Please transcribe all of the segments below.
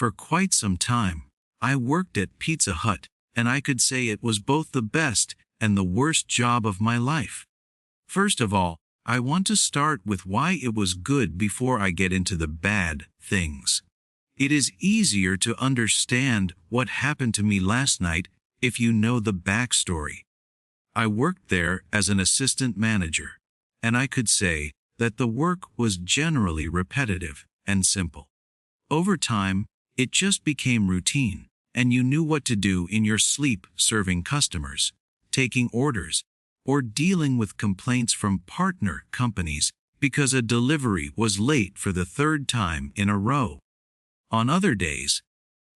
For quite some time, I worked at Pizza Hut, and I could say it was both the best and the worst job of my life. First of all, I want to start with why it was good before I get into the bad things. It is easier to understand what happened to me last night if you know the backstory. I worked there as an assistant manager, and I could say that the work was generally repetitive and simple. Over time, it just became routine, and you knew what to do in your sleep serving customers, taking orders, or dealing with complaints from partner companies because a delivery was late for the third time in a row. On other days,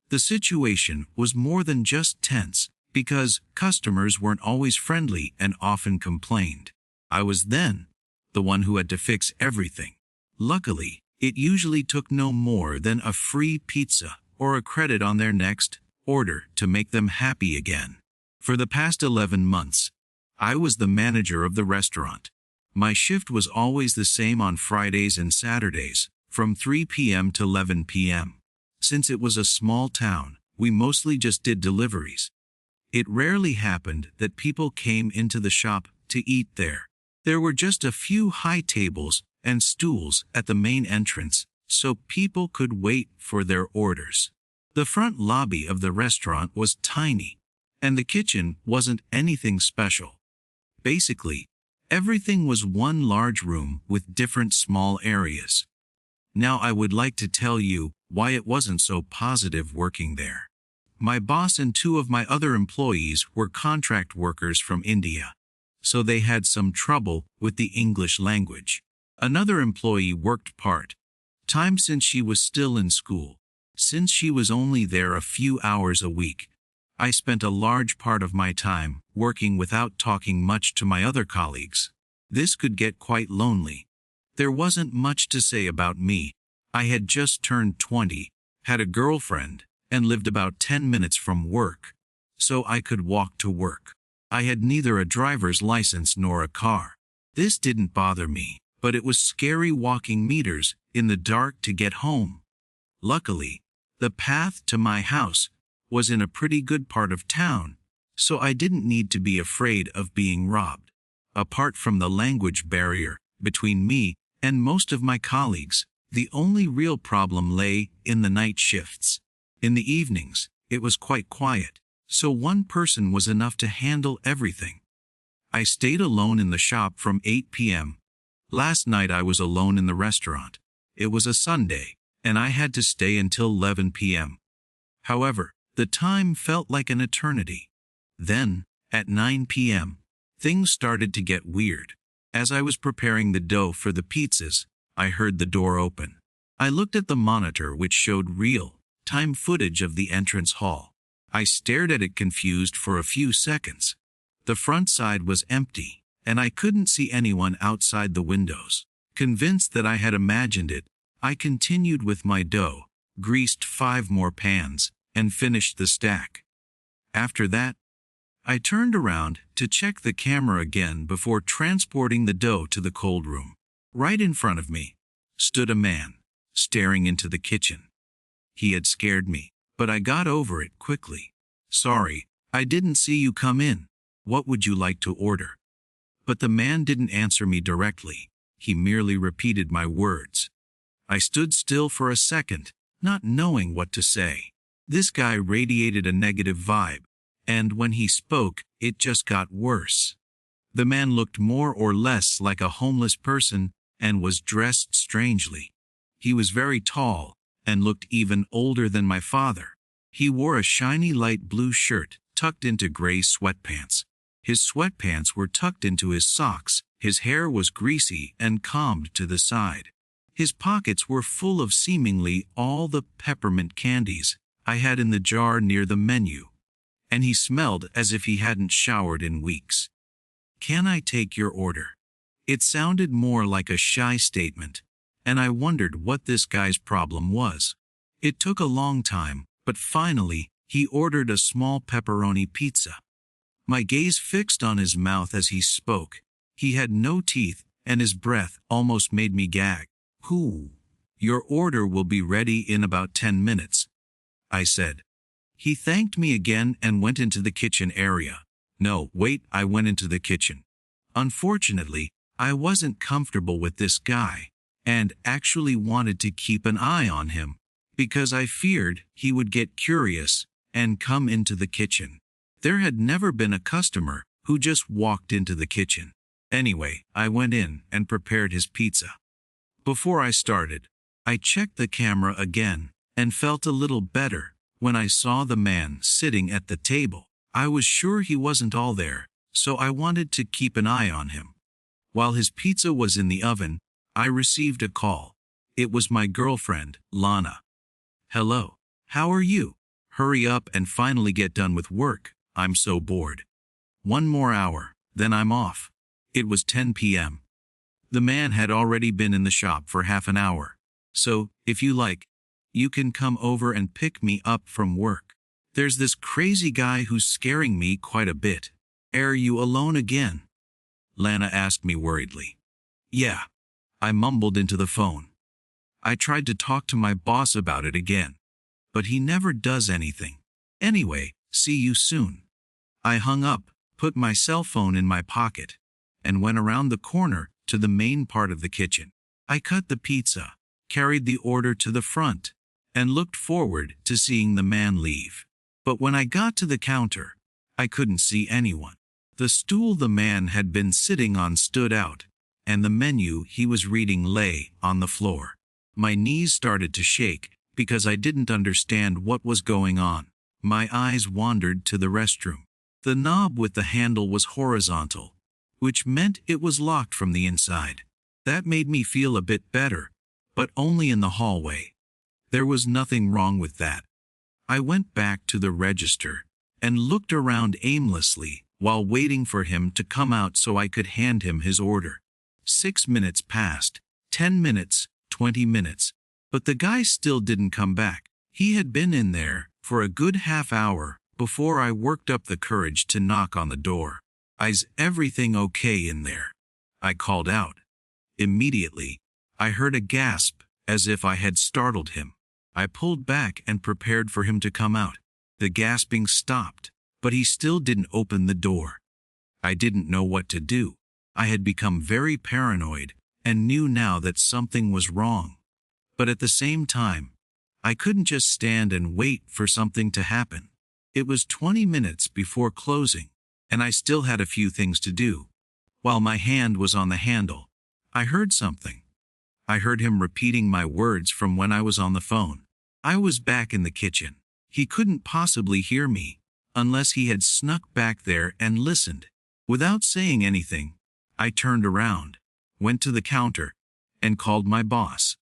the situation was more than just tense because customers weren't always friendly and often complained. I was then the one who had to fix everything. Luckily, it usually took no more than a free pizza or a credit on their next order to make them happy again. For the past 11 months, I was the manager of the restaurant. My shift was always the same on Fridays and Saturdays, from 3 p.m. to 11 p.m. Since it was a small town, we mostly just did deliveries. It rarely happened that people came into the shop to eat there. There were just a few high tables and stools at the main entrance, so people could wait for their orders. The front lobby of the restaurant was tiny, and the kitchen wasn't anything special. Basically, everything was one large room with different small areas. Now I would like to tell you why it wasn't so positive working there. My boss and two of my other employees were contract workers from India, so they had some trouble with the English language. Another employee worked part-time since she was still in school. Since she was only there a few hours a week, I spent a large part of my time working without talking much to my other colleagues. This could get quite lonely. There wasn't much to say about me. I had just turned 20, had a girlfriend, and lived about 10 minutes from work, so I could walk to work. I had neither a driver's license nor a car. This didn't bother me, but it was scary walking meters in the dark to get home. Luckily, the path to my house was in a pretty good part of town, so I didn't need to be afraid of being robbed. Apart from the language barrier between me and most of my colleagues, the only real problem lay in the night shifts. In the evenings, it was quite quiet, so one person was enough to handle everything. I stayed alone in the shop from 8 p.m. Last night I was alone in the restaurant. It was a Sunday, and I had to stay until 11 p.m. However, the time felt like an eternity. Then, at 9 p.m., things started to get weird. As I was preparing the dough for the pizzas, I heard the door open. I looked at the monitor which showed real-time footage of the entrance hall. I stared at it confused for a few seconds. The front side was empty, and I couldn't see anyone outside the windows. Convinced that I had imagined it, I continued with my dough, greased 5 more pans, and finished the stack. After that, I turned around to check the camera again before transporting the dough to the cold room. Right in front of me stood a man, staring into the kitchen. He had scared me, but I got over it quickly. "Sorry, I didn't see you come in. What would you like to order?" But the man didn't answer me directly. He merely repeated my words. I stood still for a second, not knowing what to say. This guy radiated a negative vibe, and when he spoke, it just got worse. The man looked more or less like a homeless person and was dressed strangely. He was very tall and looked even older than my father. He wore a shiny light blue shirt tucked into gray sweatpants. His sweatpants were tucked into his socks. His hair was greasy and combed to the side. His pockets were full of seemingly all the peppermint candies I had in the jar near the menu, and he smelled as if he hadn't showered in weeks. "Can I take your order?" It sounded more like a shy statement, and I wondered what this guy's problem was. It took a long time, but finally, he ordered a small pepperoni pizza. My gaze fixed on his mouth as he spoke. He had no teeth, and his breath almost made me gag. "Your order will be ready in about 10 minutes. I said. He thanked me again and went into the kitchen area. No, wait, I went into the kitchen. Unfortunately, I wasn't comfortable with this guy, and actually wanted to keep an eye on him, because I feared he would get curious and come into the kitchen. There had never been a customer who just walked into the kitchen. Anyway, I went in and prepared his pizza. Before I started, I checked the camera again and felt a little better when I saw the man sitting at the table. I was sure he wasn't all there, so I wanted to keep an eye on him. While his pizza was in the oven, I received a call. It was my girlfriend, Lana. "Hello. How are you? Hurry up and finally get done with work. I'm so bored. One more hour, then I'm off." It was 10 p.m. The man had already been in the shop for half an hour. "So, if you like, you can come over and pick me up from work. There's this crazy guy who's scaring me quite a bit." "Are you alone again?" Lana asked me worriedly. "Yeah," I mumbled into the phone. I tried to talk to my boss about it again, but he never does anything. "Anyway, see you soon." I hung up, put my cell phone in my pocket, and went around the corner to the main part of the kitchen. I cut the pizza, carried the order to the front, and looked forward to seeing the man leave. But when I got to the counter, I couldn't see anyone. The stool the man had been sitting on stood out, and the menu he was reading lay on the floor. My knees started to shake because I didn't understand what was going on. My eyes wandered to the restroom. The knob with the handle was horizontal, which meant it was locked from the inside. That made me feel a bit better, but only in the hallway. There was nothing wrong with that. I went back to the register and looked around aimlessly while waiting for him to come out so I could hand him his order. 6 minutes passed, 10 minutes, 20 minutes, but the guy still didn't come back. He had been in there for a good half hour before I worked up the courage to knock on the door. "Is everything okay in there?" I called out. Immediately, I heard a gasp as if I had startled him. I pulled back and prepared for him to come out. The gasping stopped, but he still didn't open the door. I didn't know what to do. I had become very paranoid and knew now that something was wrong. But at the same time, I couldn't just stand and wait for something to happen. It was 20 minutes before closing, and I still had a few things to do. While my hand was on the handle, I heard something. I heard him repeating my words from when I was on the phone. I was back in the kitchen. He couldn't possibly hear me, unless he had snuck back there and listened. Without saying anything, I turned around, went to the counter, and called my boss.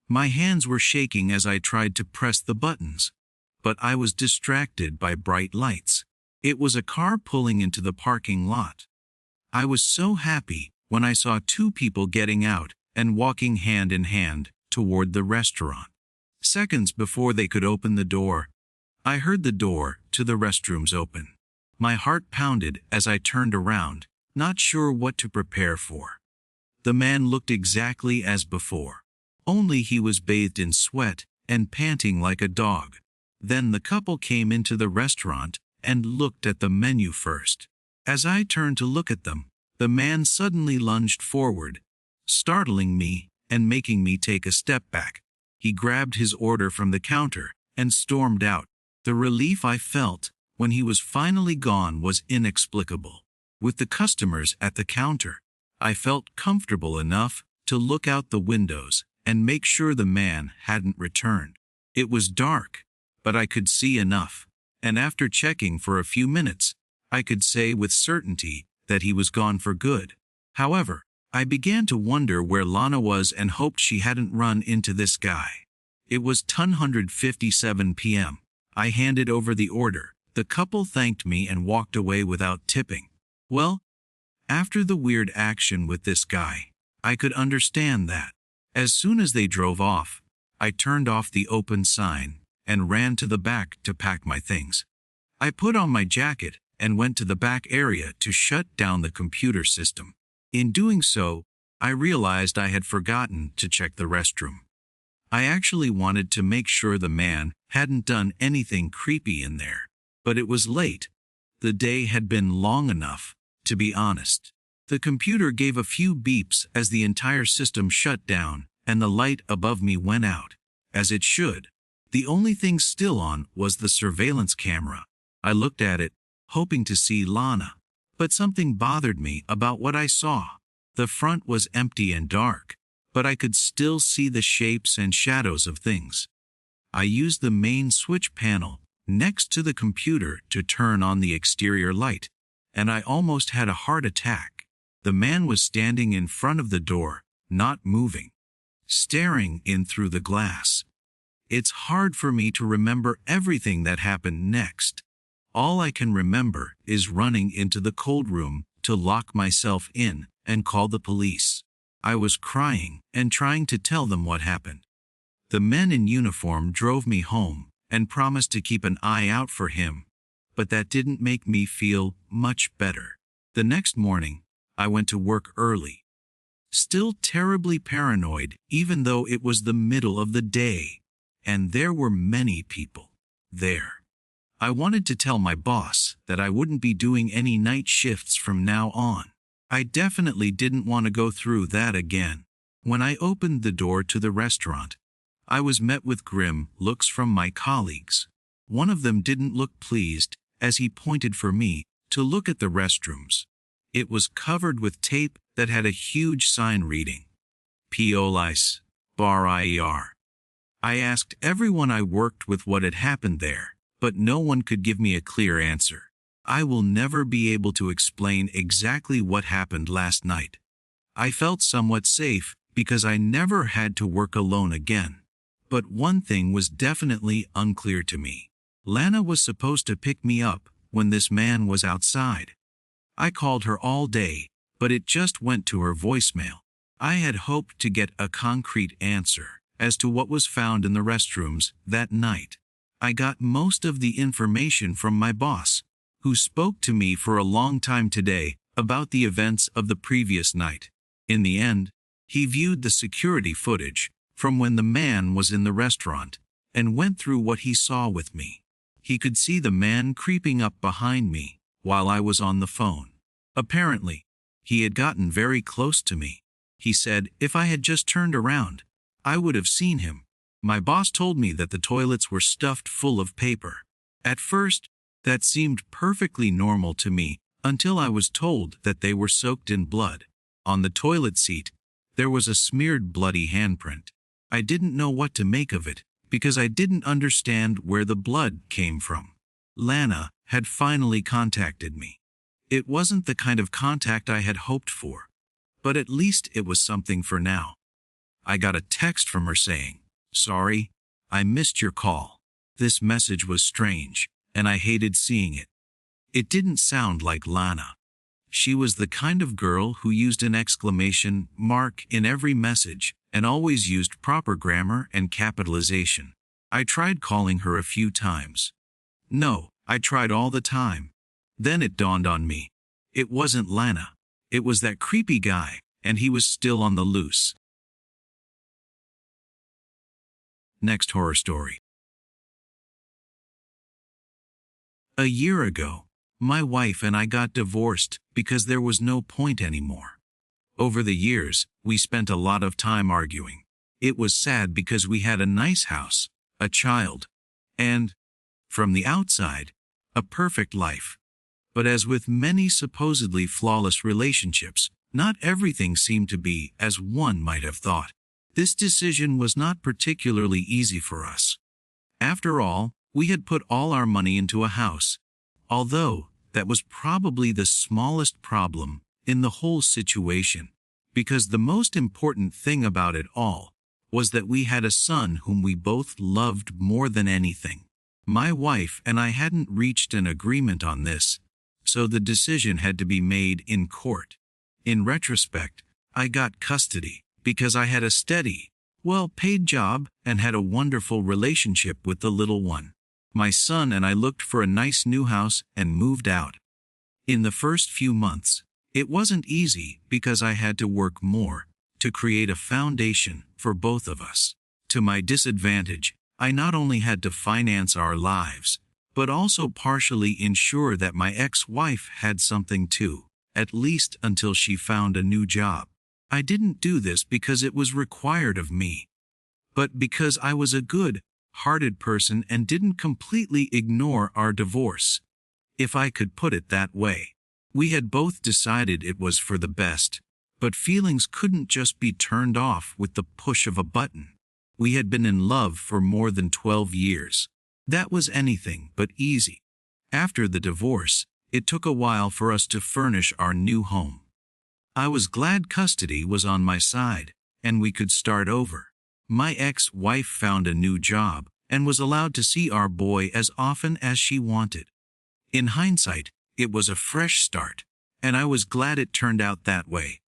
My hands were shaking as I tried to press the buttons, but I was distracted by bright lights. It was a car pulling into the parking lot. I was so happy when I saw 2 people getting out and walking hand in hand toward the restaurant. Seconds before they could open the door, I heard the door to the restrooms open. My heart pounded as I turned around, not sure what to prepare for. The man looked exactly as before, only he was bathed in sweat and panting like a dog. Then the couple came into the restaurant and looked at the menu first. As I turned to look at them, the man suddenly lunged forward, startling me and making me take a step back. He grabbed his order from the counter and stormed out. The relief I felt when he was finally gone was inexplicable. With the customers at the counter, I felt comfortable enough to look out the windows and make sure the man hadn't returned. It was dark, but I could see enough, and after checking for a few minutes, I could say with certainty that he was gone for good. However, I began to wonder where Lana was and hoped she hadn't run into this guy. It was 10:57 p.m. I handed over the order. The couple thanked me and walked away without tipping. Well, after the weird action with this guy, I could understand that. As soon as they drove off, I turned off the open sign and ran to the back to pack my things. I put on my jacket and went to the back area to shut down the computer system. In doing so, I realized I had forgotten to check the restroom. I actually wanted to make sure the man hadn't done anything creepy in there. But it was late. The day had been long enough, to be honest. The computer gave a few beeps as the entire system shut down, and the light above me went out, as it should. The only thing still on was the surveillance camera. I looked at it, hoping to see Lana. But something bothered me about what I saw. The front was empty and dark, but I could still see the shapes and shadows of things. I used the main switch panel next to the computer to turn on the exterior light, and I almost had a heart attack. The man was standing in front of the door, not moving, staring in through the glass. It's hard for me to remember everything that happened next. All I can remember is running into the cold room to lock myself in and call the police. I was crying and trying to tell them what happened. The men in uniform drove me home and promised to keep an eye out for him, but that didn't make me feel much better. The next morning, I went to work early. Still terribly paranoid, even though it was the middle of the day, and there were many people there. I wanted to tell my boss that I wouldn't be doing any night shifts from now on. I definitely didn't want to go through that again. When I opened the door to the restaurant, I was met with grim looks from my colleagues. One of them didn't look pleased as he pointed for me to look at the restrooms. It was covered with tape that had a huge sign reading, Police, Bar IER. I asked everyone I worked with what had happened there, but no one could give me a clear answer. I will never be able to explain exactly what happened last night. I felt somewhat safe because I never had to work alone again. But one thing was definitely unclear to me. Lana was supposed to pick me up when this man was outside. I called her all day, but it just went to her voicemail. I had hoped to get a concrete answer as to what was found in the restrooms that night. I got most of the information from my boss, who spoke to me for a long time today about the events of the previous night. In the end, he viewed the security footage from when the man was in the restaurant and went through what he saw with me. He could see the man creeping up behind me while I was on the phone. Apparently, he had gotten very close to me. He said if I had just turned around, I would have seen him. My boss told me that the toilets were stuffed full of paper. At first, that seemed perfectly normal to me until I was told that they were soaked in blood. On the toilet seat, there was a smeared bloody handprint. I didn't know what to make of it because I didn't understand where the blood came from. Lana had finally contacted me. It wasn't the kind of contact I had hoped for, but at least it was something for now. I got a text from her saying, "Sorry, I missed your call." This message was strange, and I hated seeing it. It didn't sound like Lana. She was the kind of girl who used an exclamation mark in every message and always used proper grammar and capitalization. I tried calling her a few times. No, I tried all the time. Then it dawned on me. It wasn't Lana. It was that creepy guy, and he was still on the loose. Next horror story. A year ago, my wife and I got divorced because there was no point anymore. Over the years, we spent a lot of time arguing. It was sad because we had a nice house, a child, and, from the outside, a perfect life. But as with many supposedly flawless relationships, not everything seemed to be as one might have thought. This decision was not particularly easy for us. After all, we had put all our money into a house, although that was probably the smallest problem in the whole situation, because the most important thing about it all was that we had a son whom we both loved more than anything. My wife and I hadn't reached an agreement on this, so the decision had to be made in court. In retrospect, I got custody because I had a steady, well-paid job and had a wonderful relationship with the little one. My son and I looked for a nice new house and moved out. In the first few months, it wasn't easy because I had to work more to create a foundation for both of us. To my disadvantage, I not only had to finance our lives, but also partially ensure that my ex-wife had something too, at least until she found a new job. I didn't do this because it was required of me, but because I was a good-hearted person and didn't completely ignore our divorce, if I could put it that way. We had both decided it was for the best, but feelings couldn't just be turned off with the push of a button. We had been in love for more than 12 years. That was anything but easy. After the divorce, it took a while for us to furnish our new home. I was glad custody was on my side, and we could start over. My ex-wife found a new job, and was allowed to see our boy as often as she wanted. In hindsight, it was a fresh start, and I was glad it turned out that way.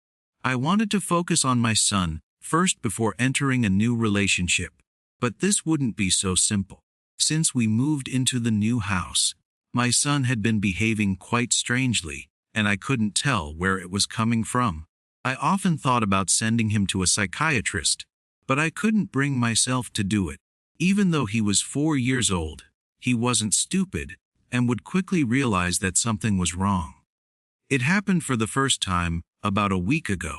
I wanted to focus on my son first before entering a new relationship, but this wouldn't be so simple. Since we moved into the new house, my son had been behaving quite strangely, and I couldn't tell where it was coming from. I often thought about sending him to a psychiatrist, but I couldn't bring myself to do it. Even though he was 4 years old, he wasn't stupid, and would quickly realize that something was wrong. It happened for the first time about a week ago.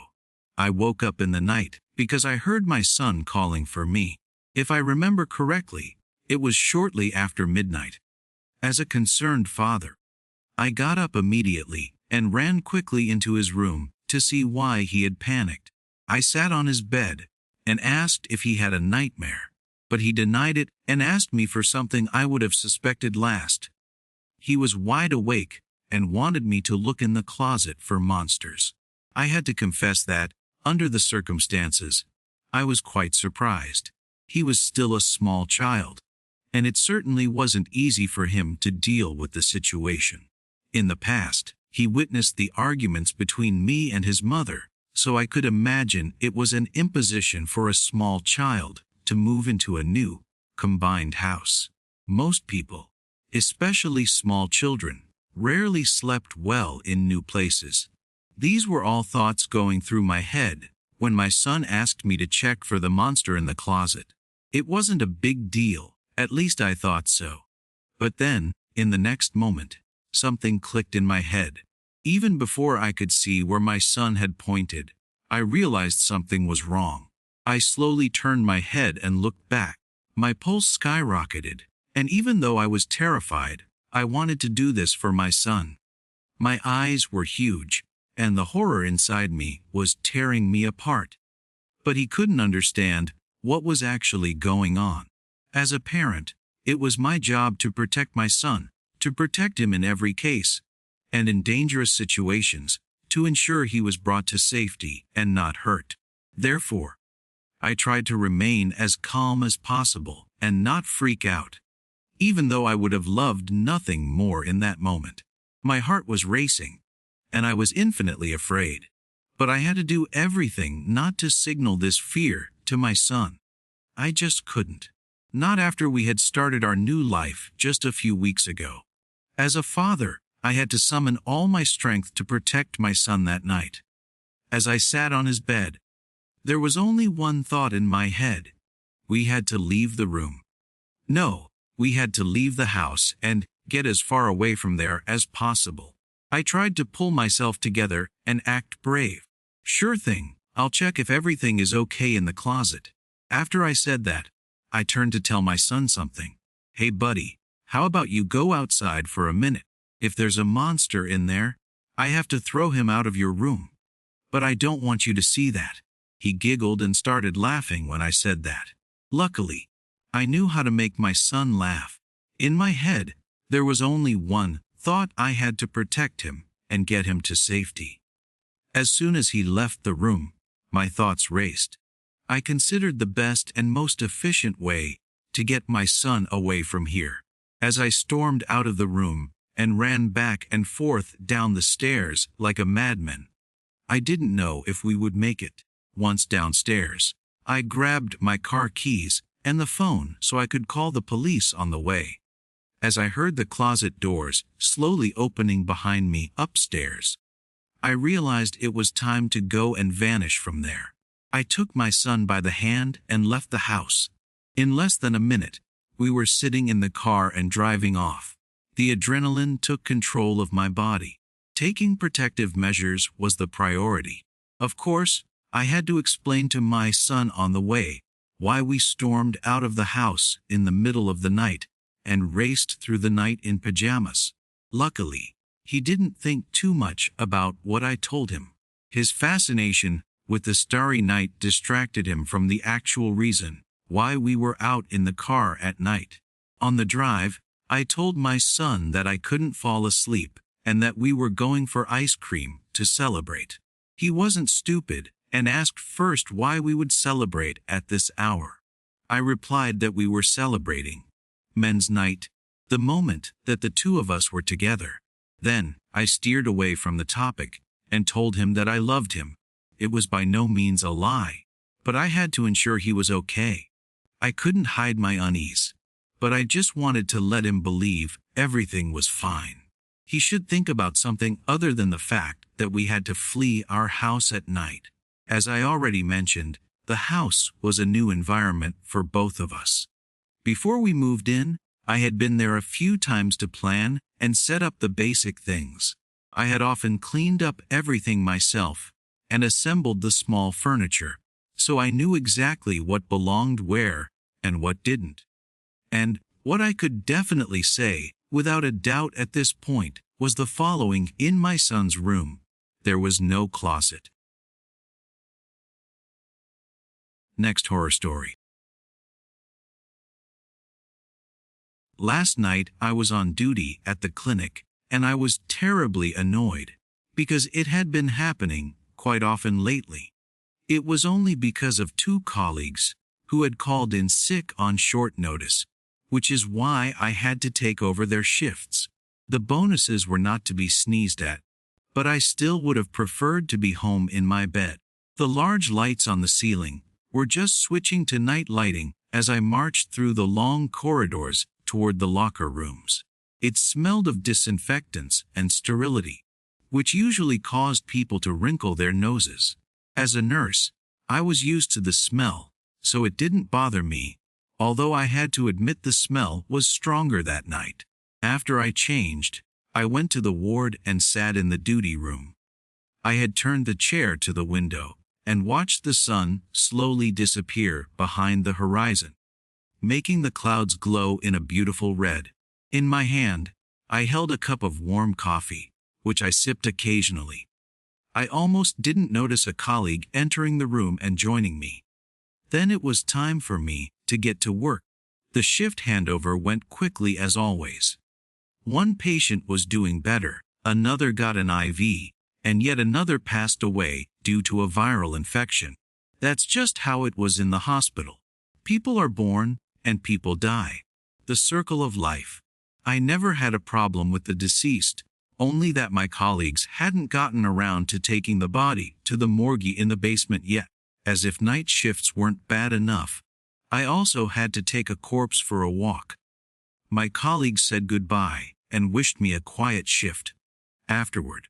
I woke up in the night because I heard my son calling for me. If I remember correctly, it was shortly after midnight. As a concerned father, I got up immediately and ran quickly into his room to see why he had panicked. I sat on his bed and asked if he had a nightmare, but he denied it and asked me for something I would have suspected last. He was wide awake and wanted me to look in the closet for monsters. I had to confess that, under the circumstances, I was quite surprised. He was still a small child, and it certainly wasn't easy for him to deal with the situation. In the past, he witnessed the arguments between me and his mother, so I could imagine it was an imposition for a small child to move into a new, combined house. Most people, especially small children, rarely slept well in new places. These were all thoughts going through my head when my son asked me to check for the monster in the closet. It wasn't a big deal, at least I thought so. But then, in the next moment, something clicked in my head. Even before I could see where my son had pointed, I realized something was wrong. I slowly turned my head and looked back. My pulse skyrocketed, and even though I was terrified, I wanted to do this for my son. My eyes were huge, and the horror inside me was tearing me apart. But he couldn't understand what was actually going on. As a parent, it was my job to protect my son, to protect him in every case, and in dangerous situations, to ensure he was brought to safety and not hurt. Therefore, I tried to remain as calm as possible and not freak out, even though I would have loved nothing more in that moment. My heart was racing, and I was infinitely afraid, but I had to do everything not to signal this fear to my son. I just couldn't. Not after we had started our new life just a few weeks ago. As a father, I had to summon all my strength to protect my son that night. As I sat on his bed, there was only one thought in my head. We had to leave the room. No, we had to leave the house and get as far away from there as possible. I tried to pull myself together and act brave. Sure thing, I'll check if everything is okay in the closet. After I said that, I turned to tell my son something. Hey buddy, how about you go outside for a minute? If there's a monster in there, I have to throw him out of your room. But I don't want you to see that. He giggled and started laughing when I said that. Luckily, I knew how to make my son laugh. In my head, there was only one thought: I had to protect him and get him to safety. As soon as he left the room, my thoughts raced. I considered the best and most efficient way to get my son away from here. As I stormed out of the room and ran back and forth down the stairs like a madman, I didn't know if we would make it. Once downstairs, I grabbed my car keys and the phone so I could call the police on the way. As I heard the closet doors slowly opening behind me upstairs, I realized it was time to go and vanish from there. I took my son by the hand and left the house, In less than a minute, we were sitting in the car and driving off. The adrenaline took control of my body. Taking protective measures was the priority. Of course, I had to explain to my son on the way why we stormed out of the house in the middle of the night and raced through the night in pajamas. Luckily, he didn't think too much about what I told him. His fascination with the starry night distracted him from the actual reason why we were out in the car at night. On the drive, I told my son that I couldn't fall asleep and that we were going for ice cream to celebrate. He wasn't stupid and asked first why we would celebrate at this hour. I replied that we were celebrating men's night, the moment that the two of us were together. Then, I steered away from the topic and told him that I loved him. It was by no means a lie, but I had to ensure he was okay. I couldn't hide my unease, but I just wanted to let him believe everything was fine. He should think about something other than the fact that we had to flee our house at night. As I already mentioned, the house was a new environment for both of us. Before we moved in, I had been there a few times to plan and set up the basic things. I had often cleaned up everything myself and assembled the small furniture, so I knew exactly what belonged where and what didn't. And what I could definitely say, without a doubt at this point, was the following: in my son's room, there was no closet. Next horror story. Last night I was on duty at the clinic, and I was terribly annoyed, because it had been happening quite often lately. It was only because of two colleagues who had called in sick on short notice, which is why I had to take over their shifts. The bonuses were not to be sneezed at, but I still would have preferred to be home in my bed. The large lights on the ceiling were just switching to night lighting as I marched through the long corridors toward the locker rooms. It smelled of disinfectants and sterility, which usually caused people to wrinkle their noses. As a nurse, I was used to the smell, so it didn't bother me, although I had to admit the smell was stronger that night. After I changed, I went to the ward and sat in the duty room. I had turned the chair to the window and watched the sun slowly disappear behind the horizon, making the clouds glow in a beautiful red. In my hand, I held a cup of warm coffee, which I sipped occasionally. I almost didn't notice a colleague entering the room and joining me. Then it was time for me to get to work. The shift handover went quickly as always. One patient was doing better, another got an IV, and yet another passed away due to a viral infection. That's just how it was in the hospital. People are born, and people die. The circle of life. I never had a problem with the deceased, only that my colleagues hadn't gotten around to taking the body to the morgue in the basement yet. As if night shifts weren't bad enough, I also had to take a corpse for a walk. My colleagues said goodbye and wished me a quiet shift. Afterward,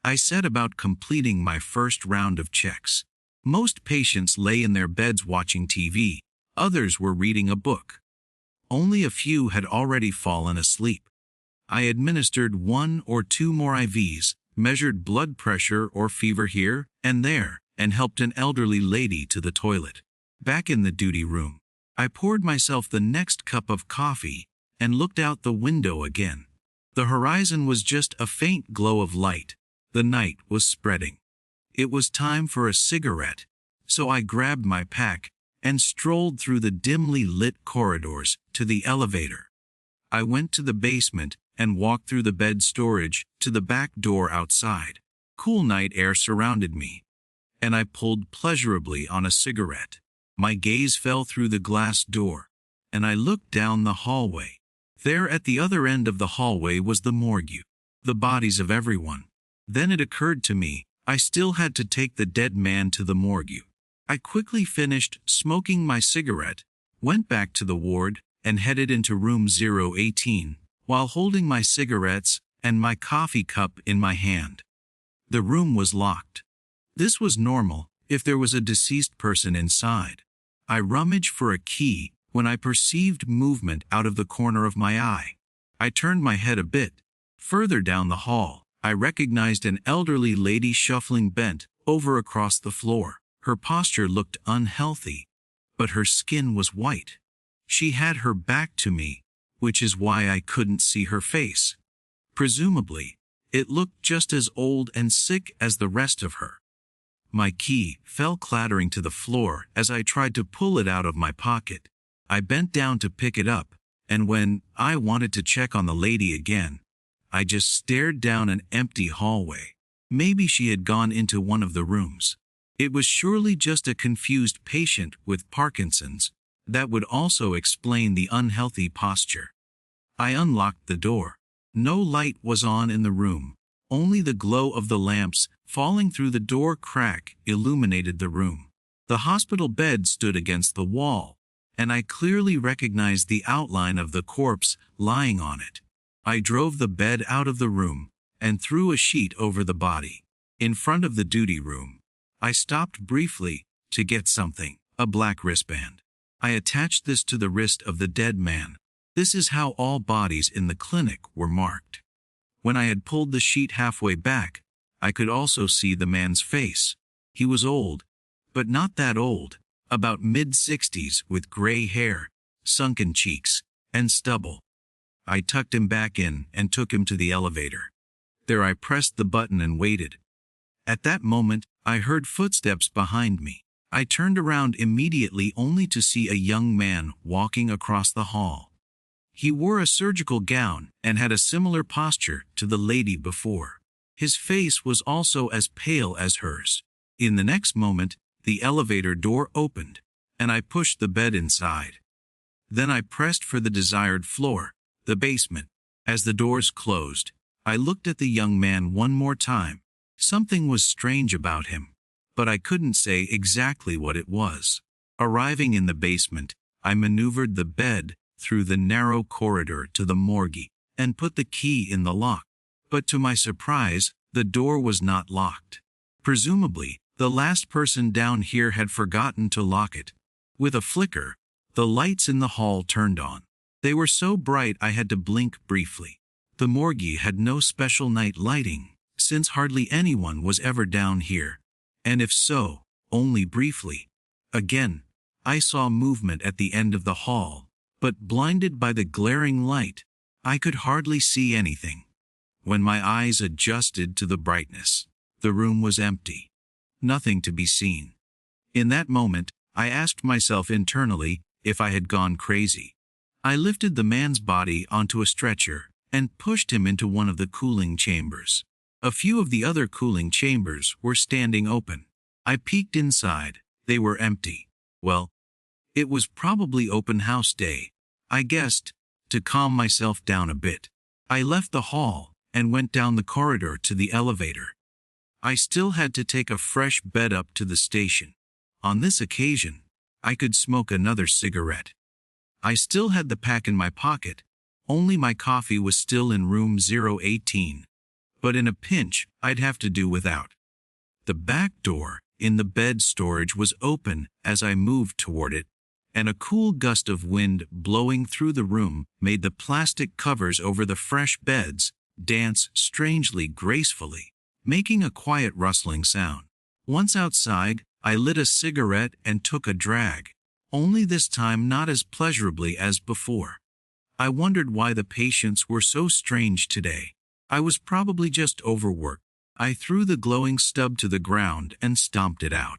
I set about completing my first round of checks. Most patients lay in their beds watching TV, others were reading a book. Only a few had already fallen asleep. I administered 1 or 2 more IVs, measured blood pressure or fever here and there, and helped an elderly lady to the toilet. Back in the duty room, I poured myself the next cup of coffee and looked out the window again. The horizon was just a faint glow of light. The night was spreading. It was time for a cigarette, so I grabbed my pack and strolled through the dimly lit corridors to the elevator. I went to the basement and walked through the bed storage to the back door outside. Cool night air surrounded me, and I pulled pleasurably on a cigarette. My gaze fell through the glass door, and I looked down the hallway. There at the other end of the hallway was the morgue, the bodies of everyone. Then it occurred to me, I still had to take the dead man to the morgue. I quickly finished smoking my cigarette, went back to the ward, and headed into room 018, while holding my cigarettes and my coffee cup in my hand. The room was locked. This was normal if there was a deceased person inside. I rummaged for a key when I perceived movement out of the corner of my eye. I turned my head a bit. Further down the hall, I recognized an elderly lady shuffling bent over across the floor. Her posture looked unhealthy, but her skin was white. She had her back to me, which is why I couldn't see her face. Presumably, it looked just as old and sick as the rest of her. My key fell clattering to the floor as I tried to pull it out of my pocket. I bent down to pick it up, and when I wanted to check on the lady again, I just stared down an empty hallway. Maybe she had gone into one of the rooms. It was surely just a confused patient with Parkinson's. That would also explain the unhealthy posture. I unlocked the door. No light was on in the room. Only the glow of the lamps falling through the door crack illuminated the room. The hospital bed stood against the wall, and I clearly recognized the outline of the corpse lying on it. I drove the bed out of the room and threw a sheet over the body. In front of the duty room, I stopped briefly to get something, a black wristband. I attached this to the wrist of the dead man. This is how all bodies in the clinic were marked. When I had pulled the sheet halfway back, I could also see the man's face. He was old, but not that old, about mid-60s with gray hair, sunken cheeks, and stubble. I tucked him back in and took him to the elevator. There I pressed the button and waited. At that moment, I heard footsteps behind me. I turned around immediately only to see a young man walking across the hall. He wore a surgical gown and had a similar posture to the lady before. His face was also as pale as hers. In the next moment, the elevator door opened, and I pushed the bed inside. Then I pressed for the desired floor, the basement. As the doors closed, I looked at the young man one more time. Something was strange about him, but I couldn't say exactly what it was. Arriving in the basement, I maneuvered the bed through the narrow corridor to the morgue and put the key in the lock. But to my surprise, the door was not locked. Presumably, the last person down here had forgotten to lock it. With a flicker, the lights in the hall turned on. They were so bright I had to blink briefly. The morgue had no special night lighting, since hardly anyone was ever down here, and if so, only briefly. Again, I saw movement at the end of the hall, but blinded by the glaring light, I could hardly see anything. When my eyes adjusted to the brightness, the room was empty. Nothing to be seen. In that moment, I asked myself internally if I had gone crazy. I lifted the man's body onto a stretcher and pushed him into one of the cooling chambers. A few of the other cooling chambers were standing open. I peeked inside. They were empty. Well, it was probably open house day, I guessed, to calm myself down a bit. I left the hall and went down the corridor to the elevator. I still had to take a fresh bed up to the station. On this occasion, I could smoke another cigarette. I still had the pack in my pocket, only my coffee was still in room 018. But in a pinch, I'd have to do without. The back door in the bed storage was open as I moved toward it, and a cool gust of wind blowing through the room made the plastic covers over the fresh beds dance strangely gracefully, making a quiet rustling sound. Once outside, I lit a cigarette and took a drag, only this time not as pleasurably as before. I wondered why the patients were so strange today. I was probably just overworked. I threw the glowing stub to the ground and stomped it out.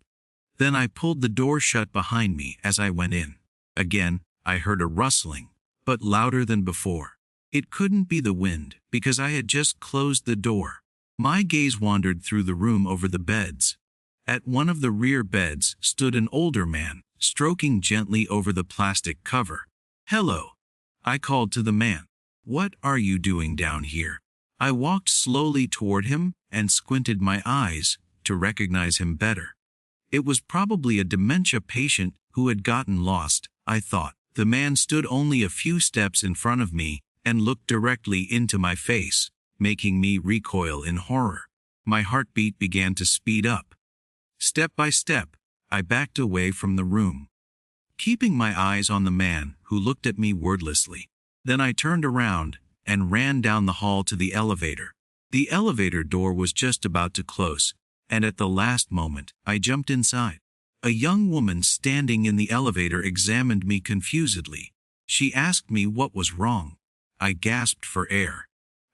Then I pulled the door shut behind me as I went in. Again, I heard a rustling, but louder than before. It couldn't be the wind, because I had just closed the door. My gaze wandered through the room over the beds. At one of the rear beds stood an older man, stroking gently over the plastic cover. "Hello," I called to the man. "What are you doing down here?" I walked slowly toward him and squinted my eyes to recognize him better. It was probably a dementia patient who had gotten lost, I thought. The man stood only a few steps in front of me and looked directly into my face, making me recoil in horror. My heartbeat began to speed up. Step by step, I backed away from the room. keeping my eyes on the man who looked at me wordlessly. Then I turned around and ran down the hall to the elevator. The elevator door was just about to close, and at the last moment, I jumped inside. A young woman standing in the elevator examined me confusedly. She asked me what was wrong. I gasped for air.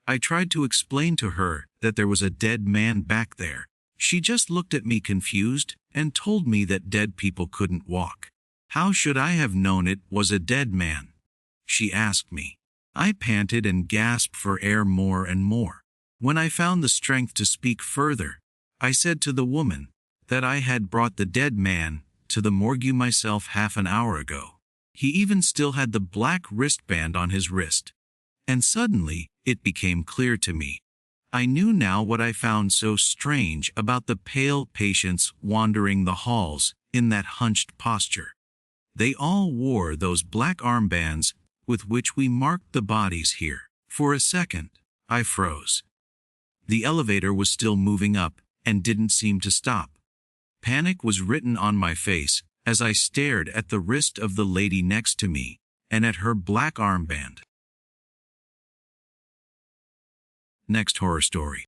I tried to explain to her that there was a dead man back there. She just looked at me confused and told me that dead people couldn't walk. How should I have known it was a dead man? She asked me. I panted and gasped for air more and more. When I found the strength to speak further, I said to the woman that I had brought the dead man to the morgue myself half an hour ago. He even still had the black wristband on his wrist. And suddenly, it became clear to me. I knew now what I found so strange about the pale patients wandering the halls in that hunched posture. They all wore those black armbands with which we marked the bodies here. For a second, I froze. The elevator was still moving up and didn't seem to stop. Panic was written on my face as I stared at the wrist of the lady next to me and at her black armband. Next horror story.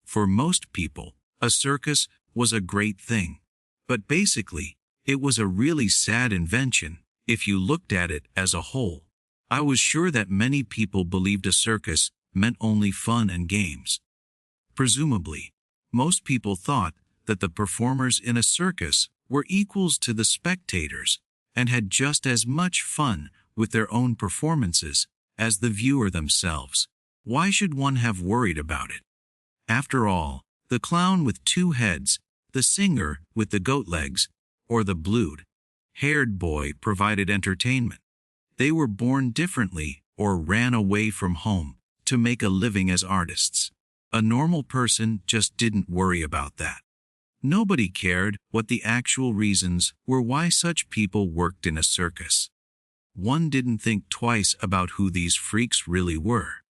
For most people, a circus was a great thing. But basically, it was a really sad invention if you looked at it as a whole. I was sure that many people believed a circus meant only fun and games. Presumably, most people thought that the performers in a circus were equals to the spectators and had just as much fun with their own performances as the viewer themselves. Why should one have worried about it? After all, the clown with two heads, the singer with the goat legs, or the blue-haired boy provided entertainment. They were born differently or ran away from home to make a living as artists. A normal person just didn't worry about that. Nobody cared what the actual reasons were why such people worked in a circus. One didn't think twice about who these freaks really were.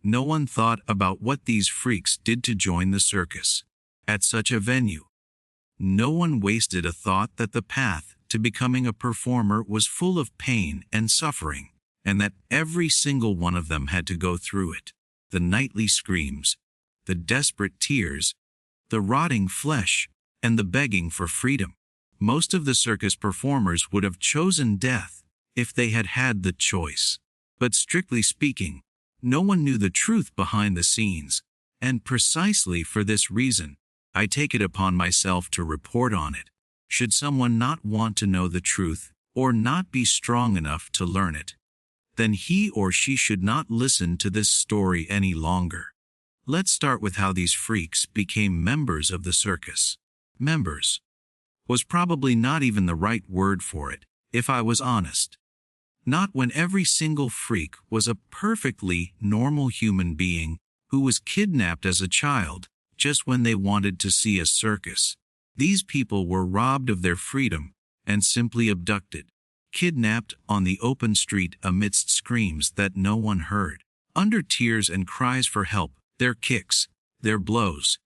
No one thought about what these freaks did to join the circus. At such a venue, no one wasted a thought that the path to becoming a performer was full of pain and suffering, and that every single one of them had to go through it. The nightly screams, the desperate tears, the rotting flesh, and the begging for freedom. Most of the circus performers would have chosen death if they had had the choice. But strictly speaking, no one knew the truth behind the scenes, and precisely for this reason, I take it upon myself to report on it. Should someone not want to know the truth, or not be strong enough to learn it, then he or she should not listen to this story any longer. Let's start with how these freaks became members of the circus. Members was probably not even the right word for it, if I was honest. Not when every single freak was a perfectly normal human being who was kidnapped as a child just when they wanted to see a circus. These people were robbed of their freedom and simply abducted, kidnapped on the open street amidst screams that no one heard. Under tears and cries for help, their kicks, their blows.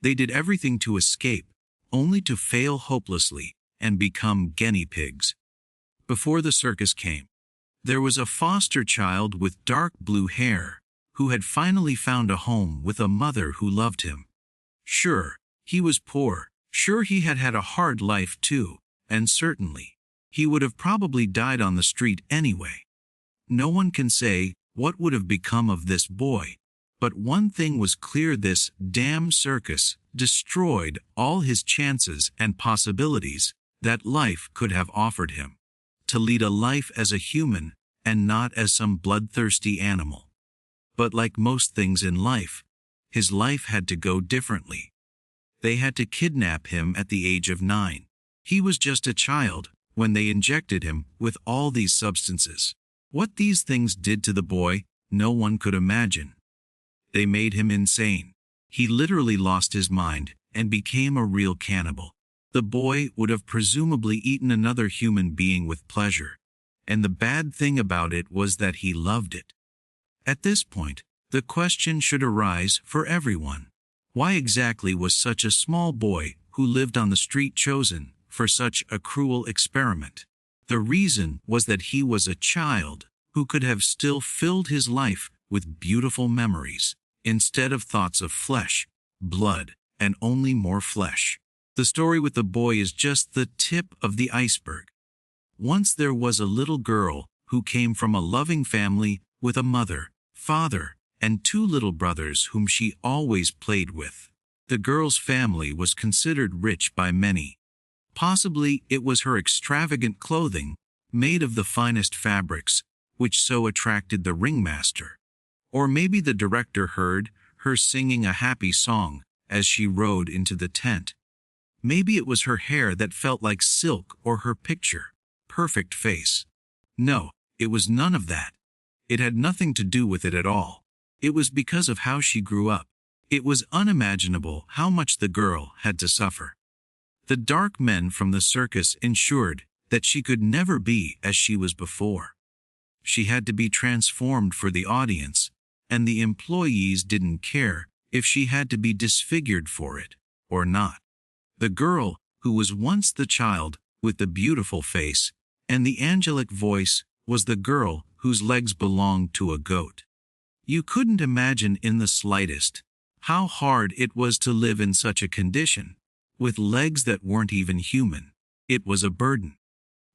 They did everything to escape, only to fail hopelessly and become guinea pigs. Before the circus came, there was a foster child with dark blue hair who had finally found a home with a mother who loved him. Sure, he was poor. Sure, he had had a hard life too, and certainly, he would have probably died on the street anyway. No one can say what would have become of this boy, but one thing was clear: this damn circus destroyed all his chances and possibilities that life could have offered him, to lead a life as a human and not as some bloodthirsty animal. But like most things in life, his life had to go differently. They had to kidnap him at the age of 9. He was just a child when they injected him with all these substances. What these things did to the boy, no one could imagine. They made him insane. He literally lost his mind and became a real cannibal. The boy would have presumably eaten another human being with pleasure, and the bad thing about it was that he loved it. At this point, the question should arise for everyone. Why exactly was such a small boy who lived on the street chosen for such a cruel experiment. The reason was that he was a child who could have still filled his life with beautiful memories, instead of thoughts of flesh, blood, and only more flesh. The story with the boy is just the tip of the iceberg. Once there was a little girl who came from a loving family with a mother, father, and 2 little brothers whom she always played with. The girl's family was considered rich by many. Possibly it was her extravagant clothing, made of the finest fabrics, which so attracted the ringmaster. Or maybe the director heard her singing a happy song as she rode into the tent. Maybe it was her hair that felt like silk, or her perfect face. No, it was none of that. It had nothing to do with it at all. It was because of how she grew up. It was unimaginable how much the girl had to suffer. The dark men from the circus ensured that she could never be as she was before. She had to be transformed for the audience, and the employees didn't care if she had to be disfigured for it or not. The girl, who was once the child with the beautiful face and the angelic voice, was the girl whose legs belonged to a goat. You couldn't imagine in the slightest how hard it was to live in such a condition, with legs that weren't even human. It was a burden.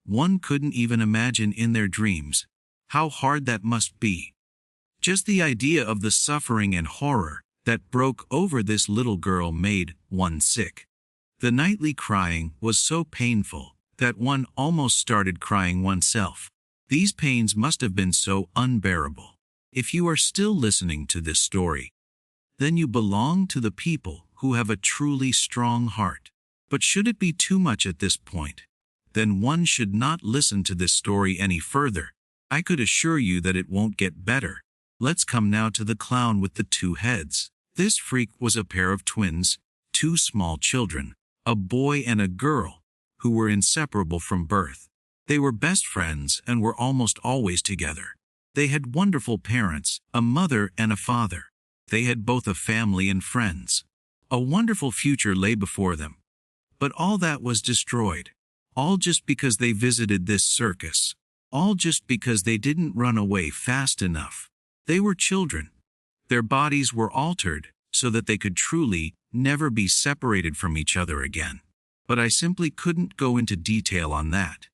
One couldn't even imagine in their dreams how hard that must be. Just the idea of the suffering and horror that broke over this little girl made one sick. The nightly crying was so painful that one almost started crying oneself. These pains must have been so unbearable. If you are still listening to this story, then you belong to the people who have a truly strong heart. But should it be too much at this point, then one should not listen to this story any further. I could assure you that it won't get better. Let's come now to the clown with the 2 heads. This freak was a pair of twins, 2 small children, a boy and a girl, who were inseparable from birth. They were best friends and were almost always together. They had wonderful parents, a mother and a father. They had both a family and friends. A wonderful future lay before them. But all that was destroyed. All just because they visited this circus. All just because they didn't run away fast enough. They were children. Their bodies were altered so that they could truly never be separated from each other again. But I simply couldn't go into detail on that,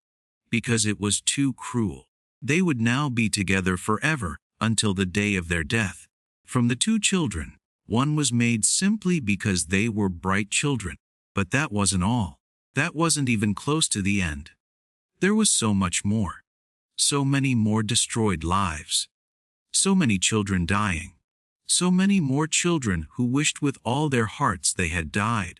because it was too cruel. They would now be together forever until the day of their death. From the 2 children, one was made simply because they were bright children. But that wasn't all. That wasn't even close to the end. There was so much more. So many more destroyed lives. So many children dying. So many more children who wished with all their hearts they had died.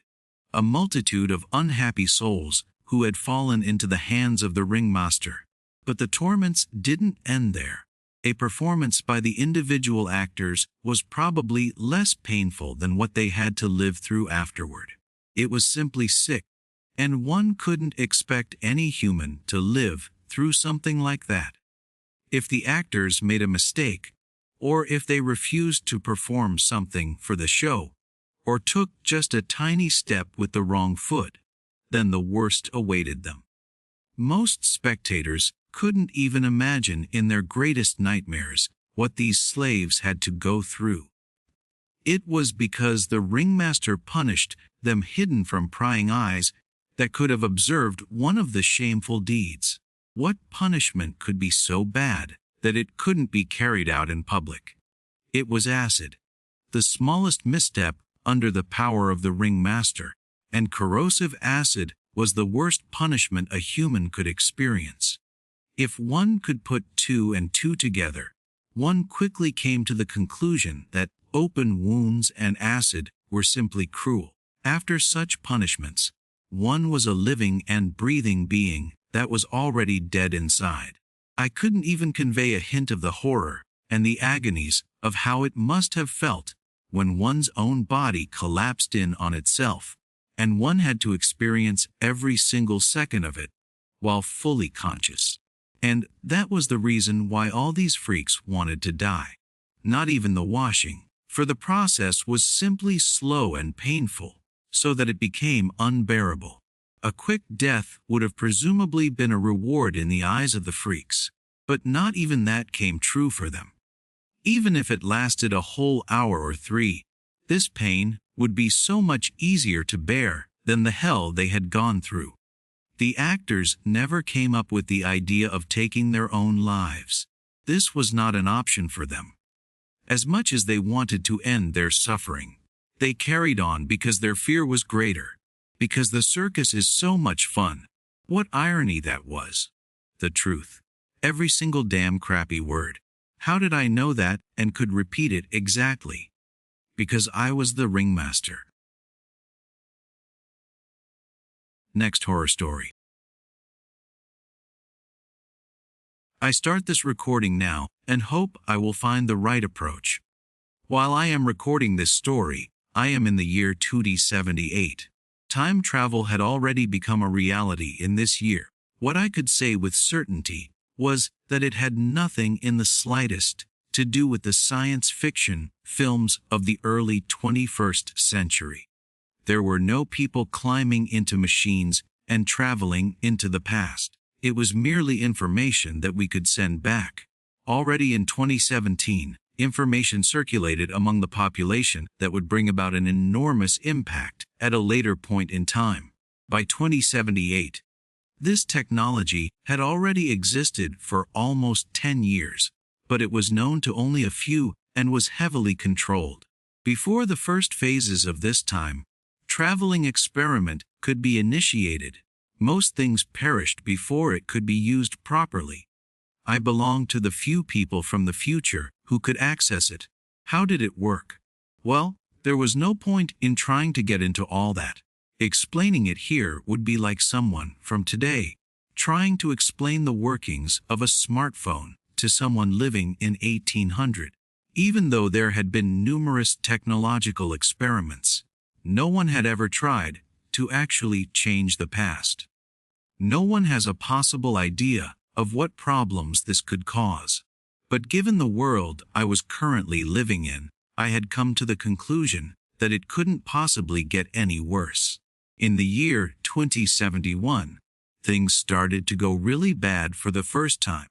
A multitude of unhappy souls who had fallen into the hands of the ringmaster. But the torments didn't end there. A performance by the individual actors was probably less painful than what they had to live through afterward. It was simply sick, and one couldn't expect any human to live through something like that. If the actors made a mistake, or if they refused to perform something for the show, or took just a tiny step with the wrong foot, then the worst awaited them. Most spectators couldn't even imagine in their greatest nightmares what these slaves had to go through. It was because the ringmaster punished them hidden from prying eyes that could have observed one of the shameful deeds. What punishment could be so bad that it couldn't be carried out in public? It was acid. The smallest misstep under the power of the ringmaster, and corrosive acid was the worst punishment a human could experience. If one could put 2 and 2 together, one quickly came to the conclusion that open wounds and acid were simply cruel. After such punishments, one was a living and breathing being that was already dead inside. I couldn't even convey a hint of the horror and the agonies of how it must have felt when one's own body collapsed in on itself, and one had to experience every single second of it while fully conscious. And that was the reason why all these freaks wanted to die. Not even the washing, for the process was simply slow and painful. so that it became unbearable. A quick death would have presumably been a reward in the eyes of the freaks, but not even that came true for them. Even if it lasted a whole hour or 3, this pain would be so much easier to bear than the hell they had gone through. The actors never came up with the idea of taking their own lives. This was not an option for them. As much as they wanted to end their suffering, they carried on because their fear was greater. Because the circus is so much fun. What irony that was. The truth. Every single damn crappy word. How did I know that and could repeat it exactly? Because I was the ringmaster. Next horror story. I start this recording now and hope I will find the right approach. While I am recording this story, I am in the year 2078. Time travel had already become a reality in this year. What I could say with certainty was that it had nothing in the slightest to do with the science fiction films of the early 21st century. There were no people climbing into machines and traveling into the past. It was merely information that we could send back. Already in 2017, information circulated among the population that would bring about an enormous impact at a later point in time. By 2078, this technology had already existed for almost 10 years, but it was known to only a few and was heavily controlled. Before the first phases of this time traveling experiment could be initiated, most things perished before it could be used properly. I belonged to the few people from the future who could access it. How did it work? Well, there was no point in trying to get into all that. Explaining it here would be like someone from today trying to explain the workings of a smartphone to someone living in 1800. Even though there had been numerous technological experiments, no one had ever tried to actually change the past. No one has a possible idea of what problems this could cause. But given the world I was currently living in, I had come to the conclusion that it couldn't possibly get any worse. In the year 2071, things started to go really bad for the first time.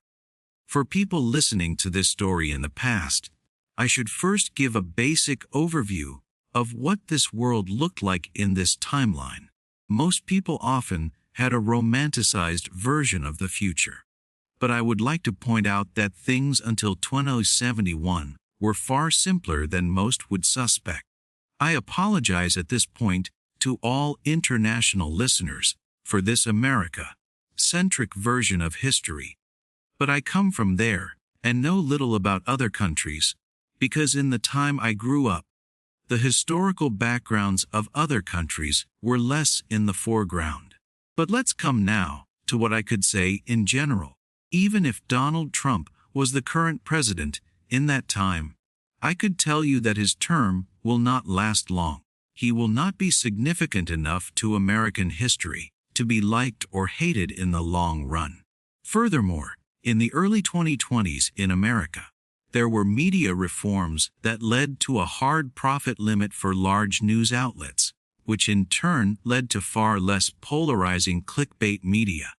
For people listening to this story in the past, I should first give a basic overview of what this world looked like in this timeline. Most people often had a romanticized version of the future. But I would like to point out that things until 2071 were far simpler than most would suspect. I apologize at this point to all international listeners for this America-centric version of history. But I come from there and know little about other countries, because in the time I grew up, the historical backgrounds of other countries were less in the foreground. But let's come now to what I could say in general. Even if Donald Trump was the current president in that time, I could tell you that his term will not last long. He will not be significant enough to American history to be liked or hated in the long run. Furthermore, in the early 2020s in America, there were media reforms that led to a hard profit limit for large news outlets, which in turn led to far less polarizing clickbait media.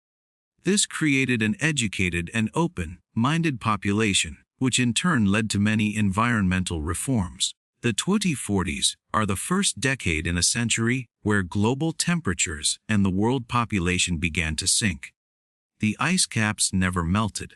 This created an educated and open-minded population, which in turn led to many environmental reforms. The 2040s are the first decade in a century where global temperatures and the world population began to sink. The ice caps never melted.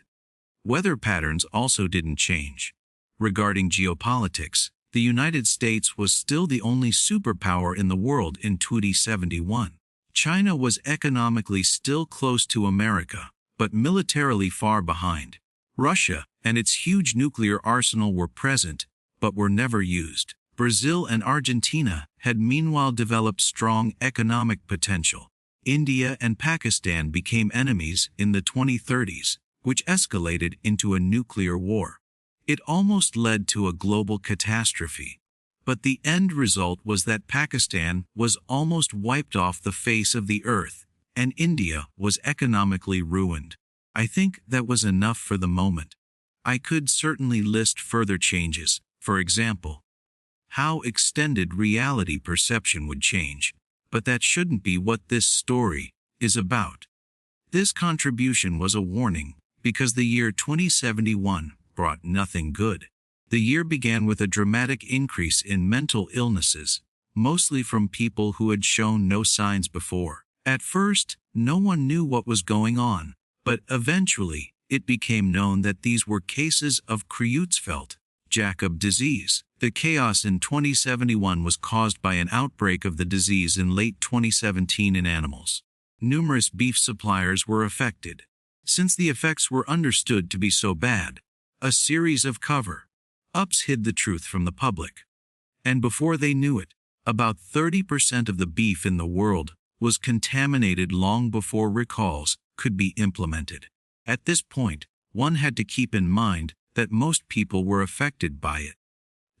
Weather patterns also didn't change. Regarding geopolitics, the United States was still the only superpower in the world in 2071. China was economically still close to America, but militarily far behind. Russia and its huge nuclear arsenal were present, but were never used. Brazil and Argentina had meanwhile developed strong economic potential. India and Pakistan became enemies in the 2030s, which escalated into a nuclear war. It almost led to a global catastrophe. But the end result was that Pakistan was almost wiped off the face of the earth, and India was economically ruined. I think that was enough for the moment. I could certainly list further changes, for example, how extended reality perception would change. But that shouldn't be what this story is about. This contribution was a warning, because the year 2071 brought nothing good. The year began with a dramatic increase in mental illnesses, mostly from people who had shown no signs before. At first, no one knew what was going on, but eventually, it became known that these were cases of Creutzfeldt-Jakob disease. The chaos in 2071 was caused by an outbreak of the disease in late 2017 in animals. Numerous beef suppliers were affected. Since the effects were understood to be so bad, a series of cover-ups hid the truth from the public. And before they knew it, about 30% of the beef in the world was contaminated long before recalls could be implemented. At this point, one had to keep in mind that most people were affected by it.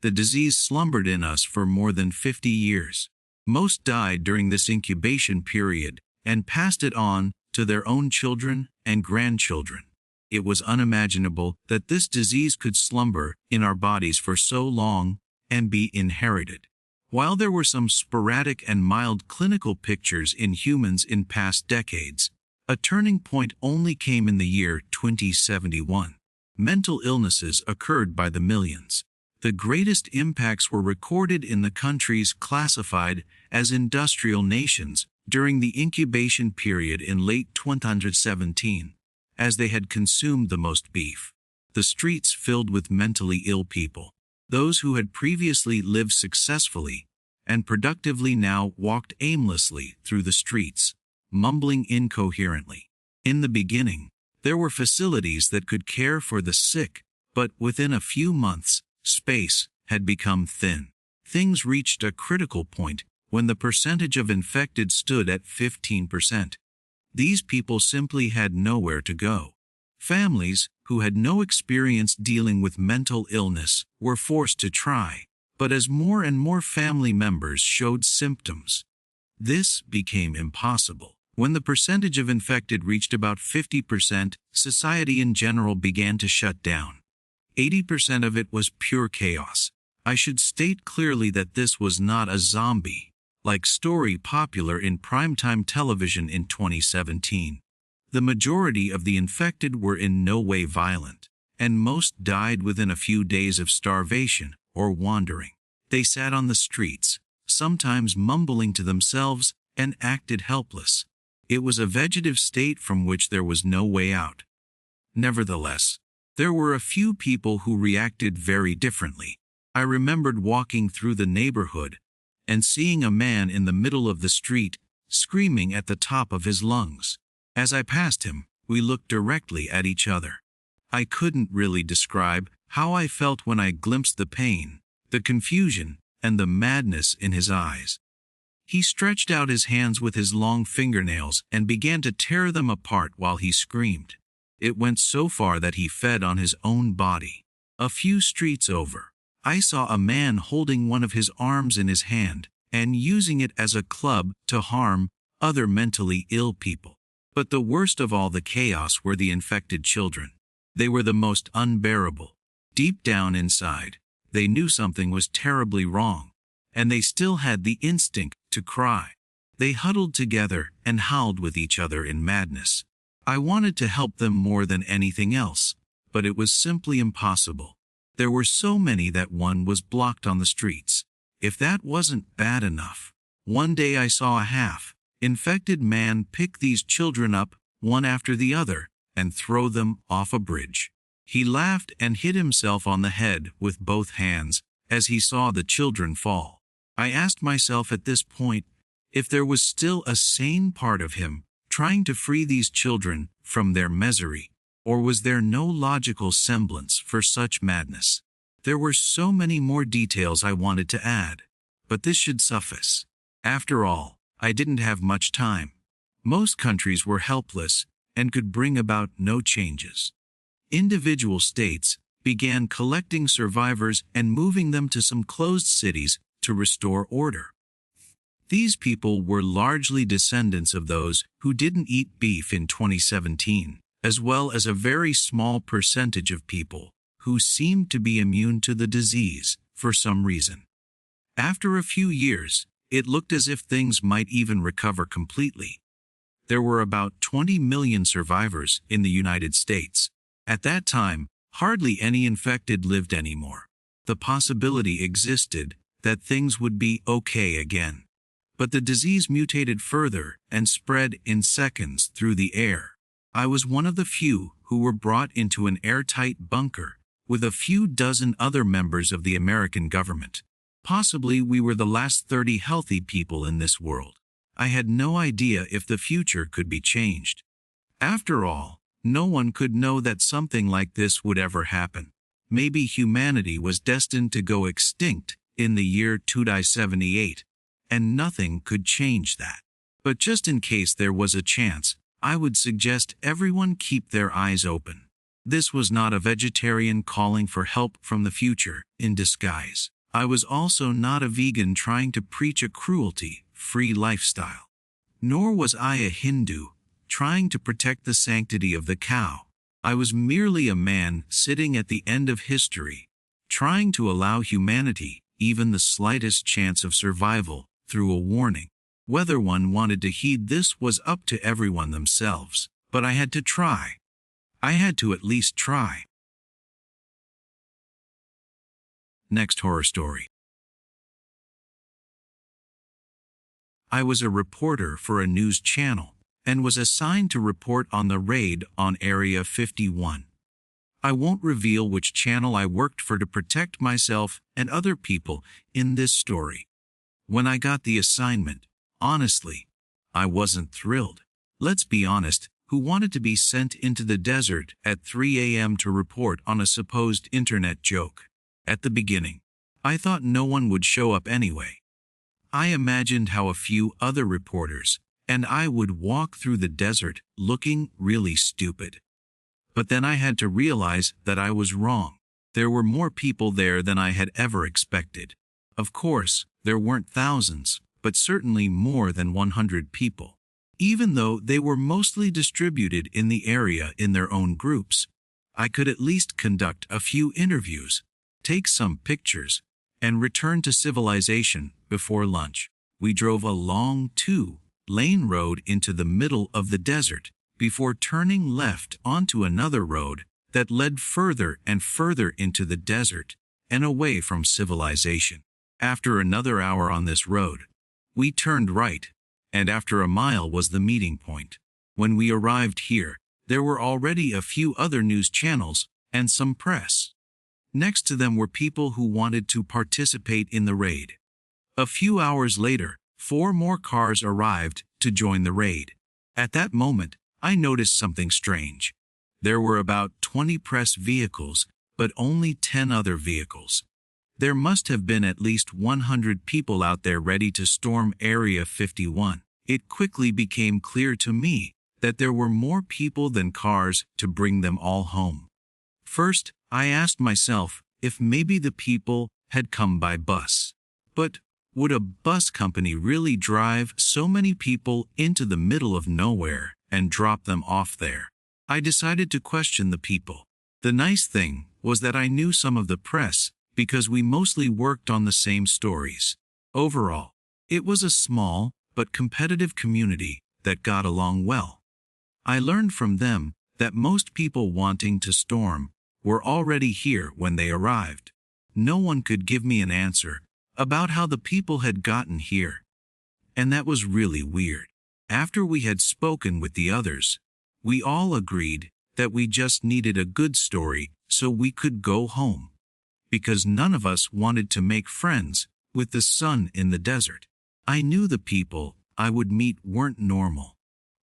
The disease slumbered in us for more than 50 years. Most died during this incubation period and passed it on to their own children and grandchildren. It was unimaginable that this disease could slumber in our bodies for so long and be inherited. While there were some sporadic and mild clinical pictures in humans in past decades, a turning point only came in the year 2071. Mental illnesses occurred by the millions. The greatest impacts were recorded in the countries classified as industrial nations during the incubation period in late 2017, as they had consumed the most beef. The streets filled with mentally ill people. Those who had previously lived successfully and productively now walked aimlessly through the streets, mumbling incoherently. In the beginning, there were facilities that could care for the sick, but within a few months, space had become thin. Things reached a critical point when the percentage of infected stood at 15%. These people simply had nowhere to go. Families, who had no experience dealing with mental illness, were forced to try, but as more and more family members showed symptoms, this became impossible. When the percentage of infected reached about 50%, society in general began to shut down. 80% of it was pure chaos. I should state clearly that this was not a zombie-like story popular in primetime television in 2017. The majority of the infected were in no way violent, and most died within a few days of starvation or wandering. They sat on the streets, sometimes mumbling to themselves, and acted helpless. It was a vegetative state from which there was no way out. Nevertheless, there were a few people who reacted very differently. I remembered walking through the neighborhood and seeing a man in the middle of the street, screaming at the top of his lungs. As I passed him, we looked directly at each other. I couldn't really describe how I felt when I glimpsed the pain, the confusion, and the madness in his eyes. He stretched out his hands with his long fingernails and began to tear them apart while he screamed. It went so far that he fed on his own body. A few streets over, I saw a man holding one of his arms in his hand and using it as a club to harm other mentally ill people. But the worst of all the chaos were the infected children. They were the most unbearable. Deep down inside, they knew something was terribly wrong, and they still had the instinct to cry. They huddled together and howled with each other in madness. I wanted to help them more than anything else, but it was simply impossible. There were so many that one was blocked on the streets. If that wasn't bad enough, one day I saw a half-infected man pick these children up, one after the other, and throw them off a bridge. He laughed and hit himself on the head with both hands as he saw the children fall. I asked myself at this point if there was still a sane part of him trying to free these children from their misery, or was there no logical semblance for such madness? There were so many more details I wanted to add, but this should suffice. After all, I didn't have much time. Most countries were helpless and could bring about no changes. Individual states began collecting survivors and moving them to some closed cities to restore order. These people were largely descendants of those who didn't eat beef in 2017, as well as a very small percentage of people who seemed to be immune to the disease for some reason. After a few years, it looked as if things might even recover completely. There were about 20 million survivors in the United States. At that time, hardly any infected lived anymore. The possibility existed that things would be okay again. But the disease mutated further and spread in seconds through the air. I was one of the few who were brought into an airtight bunker with a few dozen other members of the American government. Possibly we were the last 30 healthy people in this world. I had no idea if the future could be changed. After all, no one could know that something like this would ever happen. Maybe humanity was destined to go extinct in the year 2078, and nothing could change that. But just in case there was a chance, I would suggest everyone keep their eyes open. This was not a vegetarian calling for help from the future in disguise. I was also not a vegan trying to preach a cruelty-free lifestyle. Nor was I a Hindu trying to protect the sanctity of the cow. I was merely a man sitting at the end of history, trying to allow humanity even the slightest chance of survival through a warning. Whether one wanted to heed this was up to everyone themselves, but I had to try. I had to at least try. Next horror story. I was a reporter for a news channel and was assigned to report on the raid on Area 51. I won't reveal which channel I worked for to protect myself and other people in this story. When I got the assignment, honestly, I wasn't thrilled. Let's be honest, who wanted to be sent into the desert at 3 a.m. to report on a supposed internet joke? At the beginning, I thought no one would show up anyway. I imagined how a few other reporters and I would walk through the desert looking really stupid. But then I had to realize that I was wrong. There were more people there than I had ever expected. Of course, there weren't thousands, but certainly more than 100 people. Even though they were mostly distributed in the area in their own groups, I could at least conduct a few interviews, take some pictures, and return to civilization before lunch. We drove a long 2-lane road into the middle of the desert before turning left onto another road that led further and further into the desert and away from civilization. After another hour on this road, we turned right, and after a mile was the meeting point. When we arrived here, there were already a few other news channels and some press. Next to them were people who wanted to participate in the raid. A few hours later, 4 more cars arrived to join the raid. At that moment, I noticed something strange. There were about 20 press vehicles, but only 10 other vehicles. There must have been at least 100 people out there ready to storm Area 51. It quickly became clear to me that there were more people than cars to bring them all home. First, I asked myself if maybe the people had come by bus. But would a bus company really drive so many people into the middle of nowhere and drop them off there? I decided to question the people. The nice thing was that I knew some of the press because we mostly worked on the same stories. Overall, it was a small but competitive community that got along well. I learned from them that most people wanting to storm were already here when they arrived. No one could give me an answer about how the people had gotten here. And that was really weird. After we had spoken with the others, we all agreed that we just needed a good story so we could go home. Because none of us wanted to make friends with the sun in the desert. I knew the people I would meet weren't normal.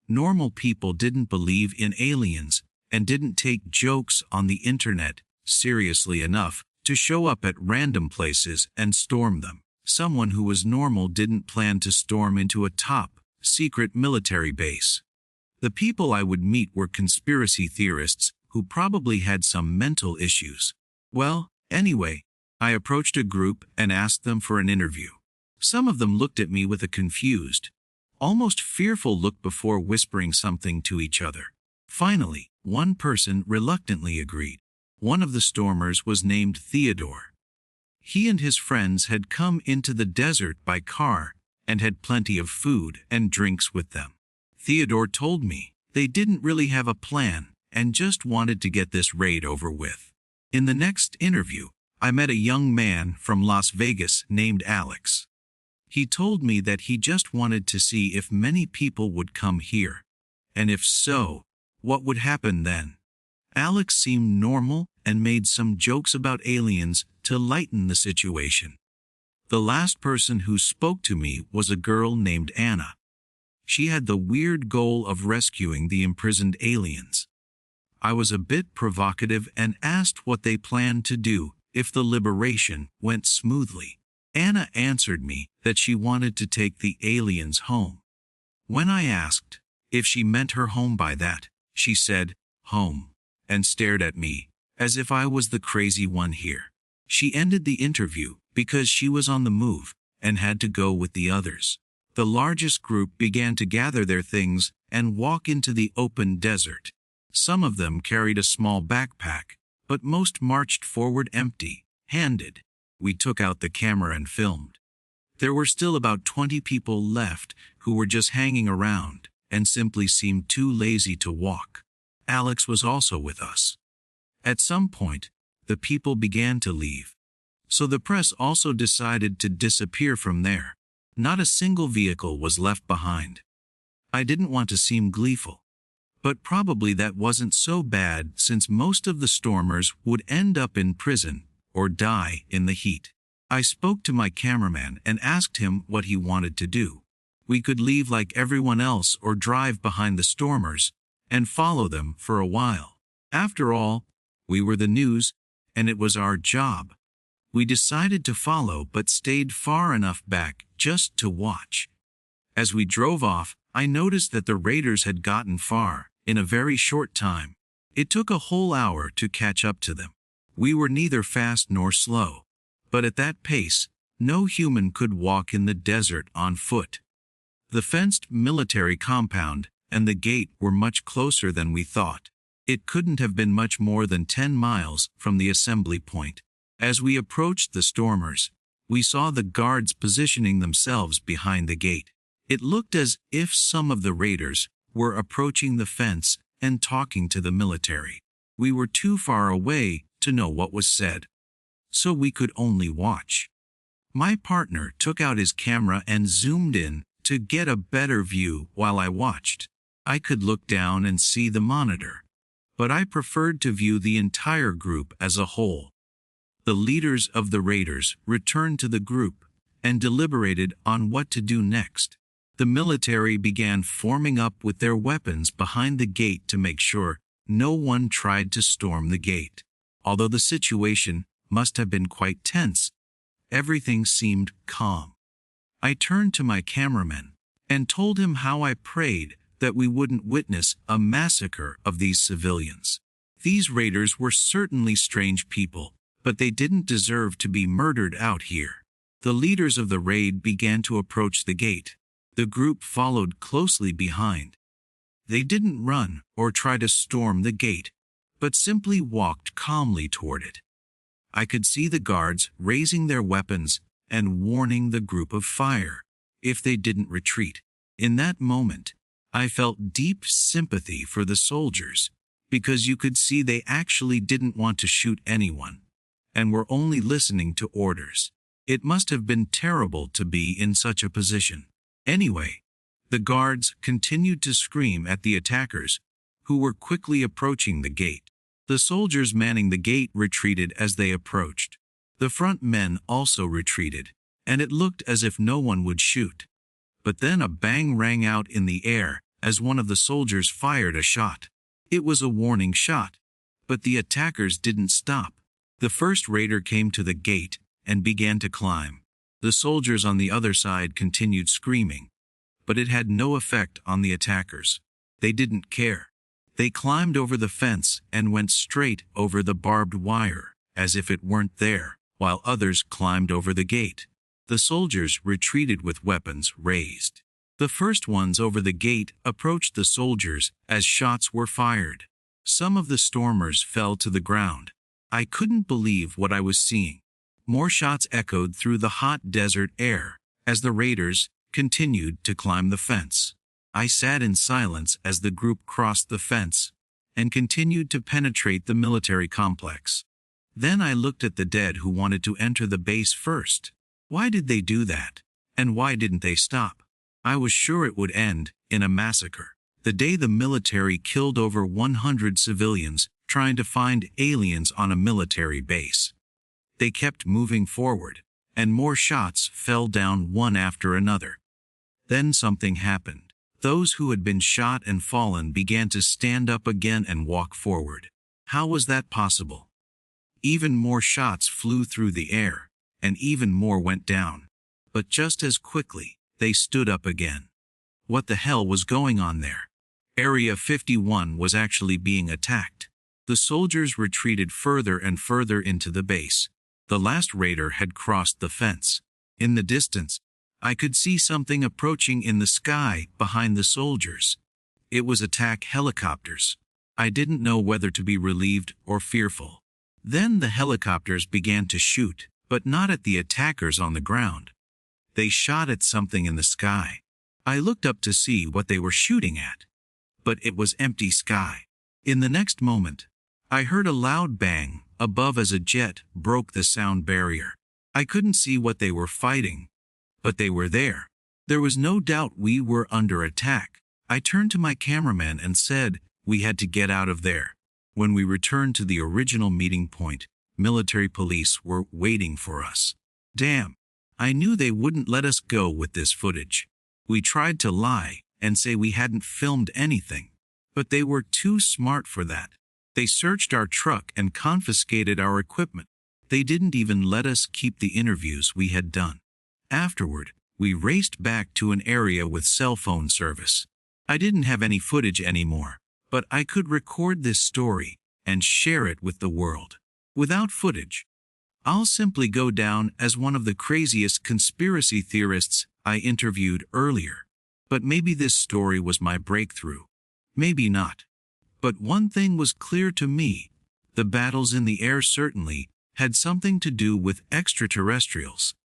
Normal people didn't believe in aliens and didn't take jokes on the internet seriously enough to show up at random places and storm them. Someone who was normal didn't plan to storm into a top-secret military base. The people I would meet were conspiracy theorists who probably had some mental issues. Well, anyway, I approached a group and asked them for an interview. Some of them looked at me with a confused, almost fearful look before whispering something to each other. Finally, one person reluctantly agreed. One of the stormers was named Theodore. He and his friends had come into the desert by car and had plenty of food and drinks with them. Theodore told me they didn't really have a plan and just wanted to get this raid over with. In the next interview, I met a young man from Las Vegas named Alex. He told me that he just wanted to see if many people would come here, and if so, what would happen then. Alex seemed normal and made some jokes about aliens to lighten the situation. The last person who spoke to me was a girl named Anna. She had the weird goal of rescuing the imprisoned aliens. I was a bit provocative and asked what they planned to do if the liberation went smoothly. Anna answered me that she wanted to take the aliens home. When I asked if she meant her home by that, she said, "Home," and stared at me as if I was the crazy one here. She ended the interview because she was on the move and had to go with the others. The largest group began to gather their things and walk into the open desert. Some of them carried a small backpack, but most marched forward empty-handed. We took out the camera and filmed. There were still about 20 people left who were just hanging around and simply seemed too lazy to walk. Alex was also with us. At some point, the people began to leave. So the press also decided to disappear from there. Not a single vehicle was left behind. I didn't want to seem gleeful, but probably that wasn't so bad since most of the stormers would end up in prison or die in the heat. I spoke to my cameraman and asked him what he wanted to do. We could leave like everyone else or drive behind the stormers and follow them for a while. After all, we were the news, and it was our job. We decided to follow but stayed far enough back just to watch. As we drove off, I noticed that the raiders had gotten far in a very short time. It took a whole hour to catch up to them. We were neither fast nor slow, but at that pace, no human could walk in the desert on foot. The fenced military compound and the gate were much closer than we thought. It couldn't have been much more than 10 miles from the assembly point. As we approached the stormers, we saw the guards positioning themselves behind the gate. It looked as if some of the raiders were approaching the fence and talking to the military. We were too far away to know what was said, so we could only watch. My partner took out his camera and zoomed in to get a better view while I watched. I could look down and see the monitor, but I preferred to view the entire group as a whole. The leaders of the raiders returned to the group and deliberated on what to do next. The military began forming up with their weapons behind the gate to make sure no one tried to storm the gate. Although the situation must have been quite tense, everything seemed calm. I turned to my cameraman and told him how I prayed that we wouldn't witness a massacre of these civilians. These raiders were certainly strange people, but they didn't deserve to be murdered out here. The leaders of the raid began to approach the gate. The group followed closely behind. They didn't run or try to storm the gate, but simply walked calmly toward it. I could see the guards raising their weapons and warning the group of fire if they didn't retreat. In that moment, I felt deep sympathy for the soldiers, because you could see they actually didn't want to shoot anyone, and were only listening to orders. It must have been terrible to be in such a position. Anyway, the guards continued to scream at the attackers, who were quickly approaching the gate. The soldiers manning the gate retreated as they approached. The front men also retreated, and it looked as if no one would shoot. But then a bang rang out in the air as one of the soldiers fired a shot. It was a warning shot, but the attackers didn't stop. The first raider came to the gate and began to climb. The soldiers on the other side continued screaming, but it had no effect on the attackers. They didn't care. They climbed over the fence and went straight over the barbed wire, as if it weren't there, while others climbed over the gate. The soldiers retreated with weapons raised. The first ones over the gate approached the soldiers as shots were fired. Some of the stormers fell to the ground. I couldn't believe what I was seeing. More shots echoed through the hot desert air as the raiders continued to climb the fence. I sat in silence as the group crossed the fence and continued to penetrate the military complex. Then I looked at the dead who wanted to enter the base first. Why did they do that? And why didn't they stop? I was sure it would end in a massacre. The day the military killed over 100 civilians trying to find aliens on a military base. They kept moving forward, and more shots fell down one after another. Then something happened. Those who had been shot and fallen began to stand up again and walk forward. How was that possible? Even more shots flew through the air, and even more went down. But just as quickly, they stood up again. What the hell was going on there? Area 51 was actually being attacked. The soldiers retreated further and further into the base. The last raider had crossed the fence. In the distance, I could see something approaching in the sky behind the soldiers. It was attack helicopters. I didn't know whether to be relieved or fearful. Then the helicopters began to shoot, but not at the attackers on the ground. They shot at something in the sky. I looked up to see what they were shooting at, but it was empty sky. In the next moment, I heard a loud bang above as a jet broke the sound barrier. I couldn't see what they were fighting, but they were there. There was no doubt we were under attack. I turned to my cameraman and said we had to get out of there. When we returned to the original meeting point, military police were waiting for us. Damn, I knew they wouldn't let us go with this footage. We tried to lie and say we hadn't filmed anything, but they were too smart for that. They searched our truck and confiscated our equipment. They didn't even let us keep the interviews we had done. Afterward, we raced back to an area with cell phone service. I didn't have any footage anymore, but I could record this story and share it with the world. Without footage, I'll simply go down as one of the craziest conspiracy theorists I interviewed earlier. But maybe this story was my breakthrough. Maybe not. But one thing was clear to me. The battles in the air certainly had something to do with extraterrestrials.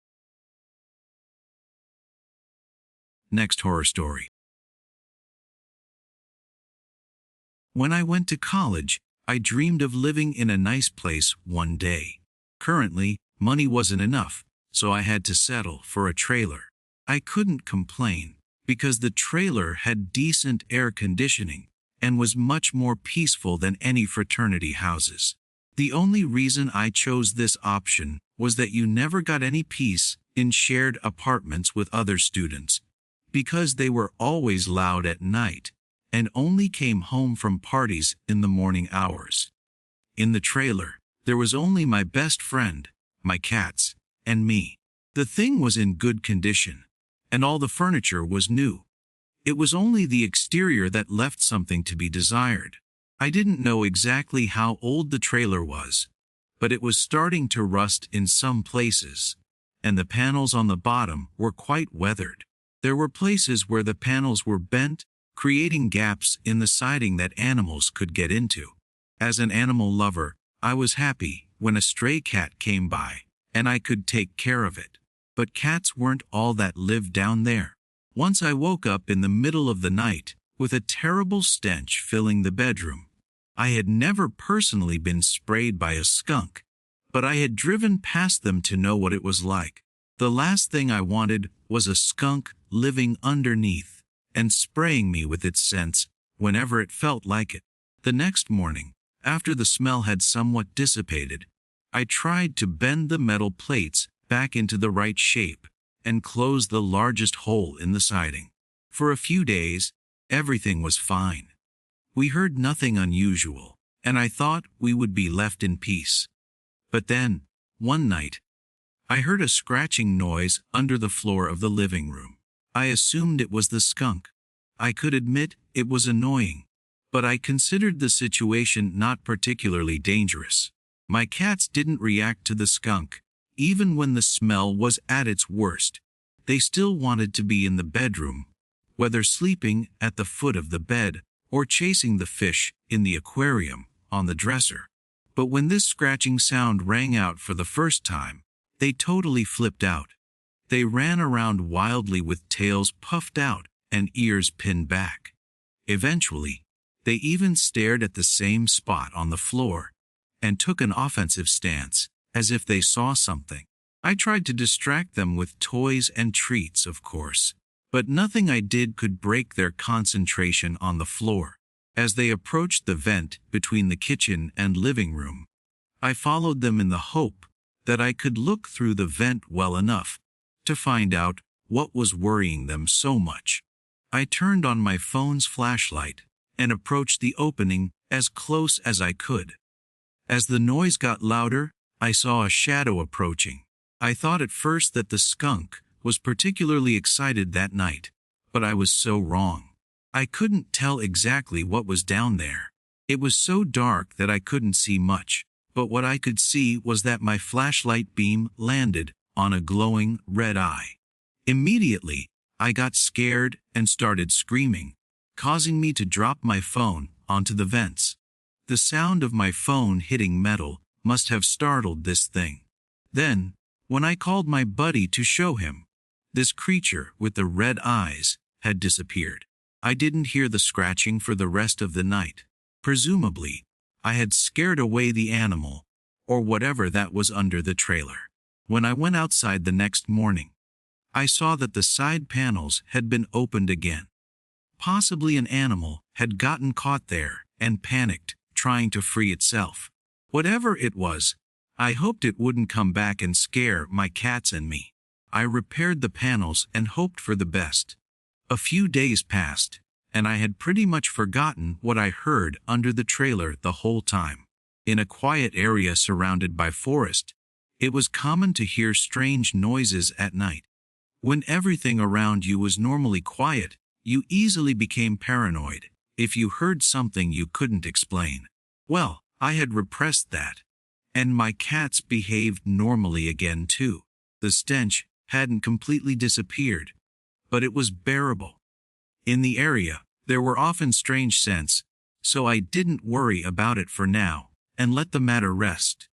Next horror story. When I went to college, I dreamed of living in a nice place one day. Currently, money wasn't enough, so I had to settle for a trailer. I couldn't complain, because the trailer had decent air conditioning and was much more peaceful than any fraternity houses. The only reason I chose this option was that you never got any peace in shared apartments with other students, because they were always loud at night and only came home from parties in the morning hours. In the trailer, there was only my best friend, my cats, and me. The thing was in good condition, and all the furniture was new. It was only the exterior that left something to be desired. I didn't know exactly how old the trailer was, but it was starting to rust in some places, and the panels on the bottom were quite weathered. There were places where the panels were bent, creating gaps in the siding that animals could get into. As an animal lover, I was happy when a stray cat came by, and I could take care of it. But cats weren't all that lived down there. Once I woke up in the middle of the night, with a terrible stench filling the bedroom. I had never personally been sprayed by a skunk, but I had driven past them to know what it was like. The last thing I wanted was a skunk living underneath and spraying me with its scents whenever it felt like it. The next morning, after the smell had somewhat dissipated, I tried to bend the metal plates back into the right shape and close the largest hole in the siding. For a few days, everything was fine. We heard nothing unusual, and I thought we would be left in peace. But then, one night, I heard a scratching noise under the floor of the living room. I assumed it was the skunk. I could admit it was annoying, but I considered the situation not particularly dangerous. My cats didn't react to the skunk, even when the smell was at its worst. They still wanted to be in the bedroom, whether sleeping at the foot of the bed or chasing the fish in the aquarium on the dresser. But when this scratching sound rang out for the first time, They totally flipped out. They ran around wildly with tails puffed out and ears pinned back. Eventually, they even stared at the same spot on the floor and took an offensive stance, as if they saw something. I tried to distract them with toys and treats, of course, but nothing I did could break their concentration on the floor. As they approached the vent between the kitchen and living room, I followed them in the hope that I could look through the vent well enough to find out what was worrying them so much. I turned on my phone's flashlight and approached the opening as close as I could. As the noise got louder, I saw a shadow approaching. I thought at first that the skunk was particularly excited that night, but I was so wrong. I couldn't tell exactly what was down there. It was so dark that I couldn't see much, but what I could see was that my flashlight beam landed on a glowing red eye. Immediately, I got scared and started screaming, causing me to drop my phone onto the vents. The sound of my phone hitting metal must have startled this thing. Then, when I called my buddy to show him, this creature with the red eyes had disappeared. I didn't hear the scratching for the rest of the night. Presumably, I had scared away the animal, or whatever that was under the trailer. When I went outside the next morning, I saw that the side panels had been opened again. Possibly an animal had gotten caught there and panicked, trying to free itself. Whatever it was, I hoped it wouldn't come back and scare my cats and me. I repaired the panels and hoped for the best. A few days passed, and I had pretty much forgotten what I heard under the trailer the whole time. In a quiet area surrounded by forest, it was common to hear strange noises at night. When everything around you was normally quiet, you easily became paranoid if you heard something you couldn't explain. Well, I had repressed that, and my cats behaved normally again too. The stench hadn't completely disappeared, but it was bearable. In the area, there were often strange scents, so I didn't worry about it for now and let the matter rest.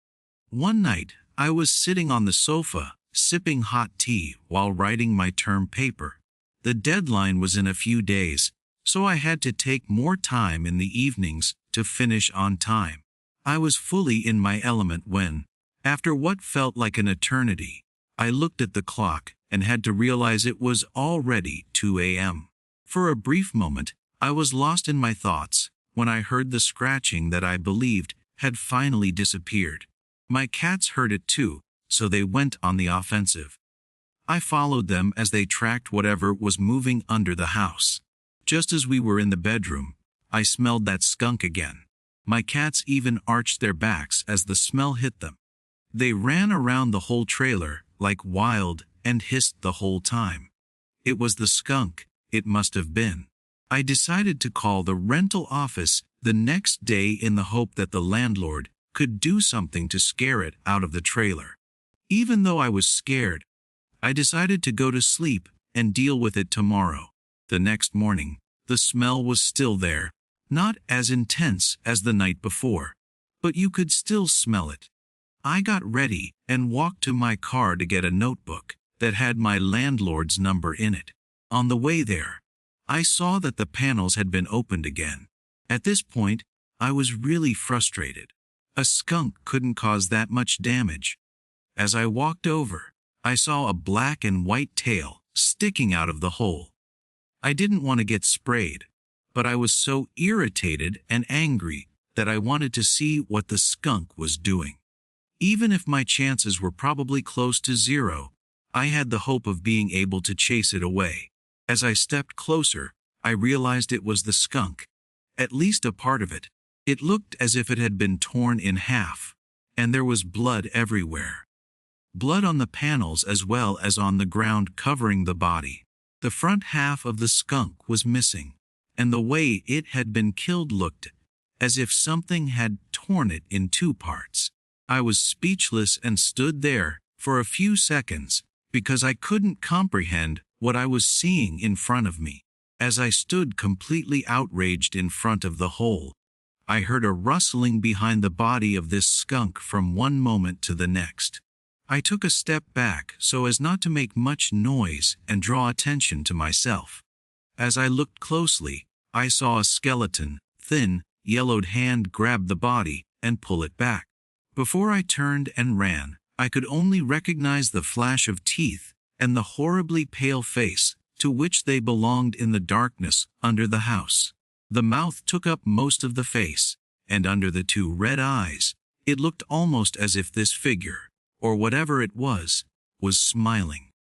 One night, I was sitting on the sofa, sipping hot tea while writing my term paper. The deadline was in a few days, so I had to take more time in the evenings to finish on time. I was fully in my element when, after what felt like an eternity, I looked at the clock and had to realize it was already 2 a.m. For a brief moment, I was lost in my thoughts when I heard the scratching that I believed had finally disappeared. My cats heard it too, so they went on the offensive. I followed them as they tracked whatever was moving under the house. Just as we were in the bedroom, I smelled that skunk again. My cats even arched their backs as the smell hit them. They ran around the whole trailer like wild and hissed the whole time. It was the skunk, it must have been. I decided to call the rental office the next day in the hope that the landlord could do something to scare it out of the trailer. Even though I was scared, I decided to go to sleep and deal with it tomorrow. The next morning, the smell was still there, not as intense as the night before, but you could still smell it. I got ready and walked to my car to get a notebook that had my landlord's number in it. On the way there, I saw that the panels had been opened again. At this point, I was really frustrated. A skunk couldn't cause that much damage. As I walked over, I saw a black and white tail sticking out of the hole. I didn't want to get sprayed, but I was so irritated and angry that I wanted to see what the skunk was doing. Even if my chances were probably close to zero, I had the hope of being able to chase it away. As I stepped closer, I realized it was the skunk. At least a part of it. It looked as if it had been torn in half, and there was blood everywhere. Blood on the panels as well as on the ground covering the body. The front half of the skunk was missing, and the way it had been killed looked as if something had torn it in two parts. I was speechless and stood there for a few seconds because I couldn't comprehend what I was seeing in front of me. As I stood completely outraged in front of the hole, I heard a rustling behind the body of this skunk from one moment to the next. I took a step back so as not to make much noise and draw attention to myself. As I looked closely, I saw a skeleton, thin, yellowed hand grab the body and pull it back. Before I turned and ran, I could only recognize the flash of teeth and the horribly pale face to which they belonged in the darkness under the house. The mouth took up most of the face, and under the two red eyes, it looked almost as if this figure, or whatever it was smiling.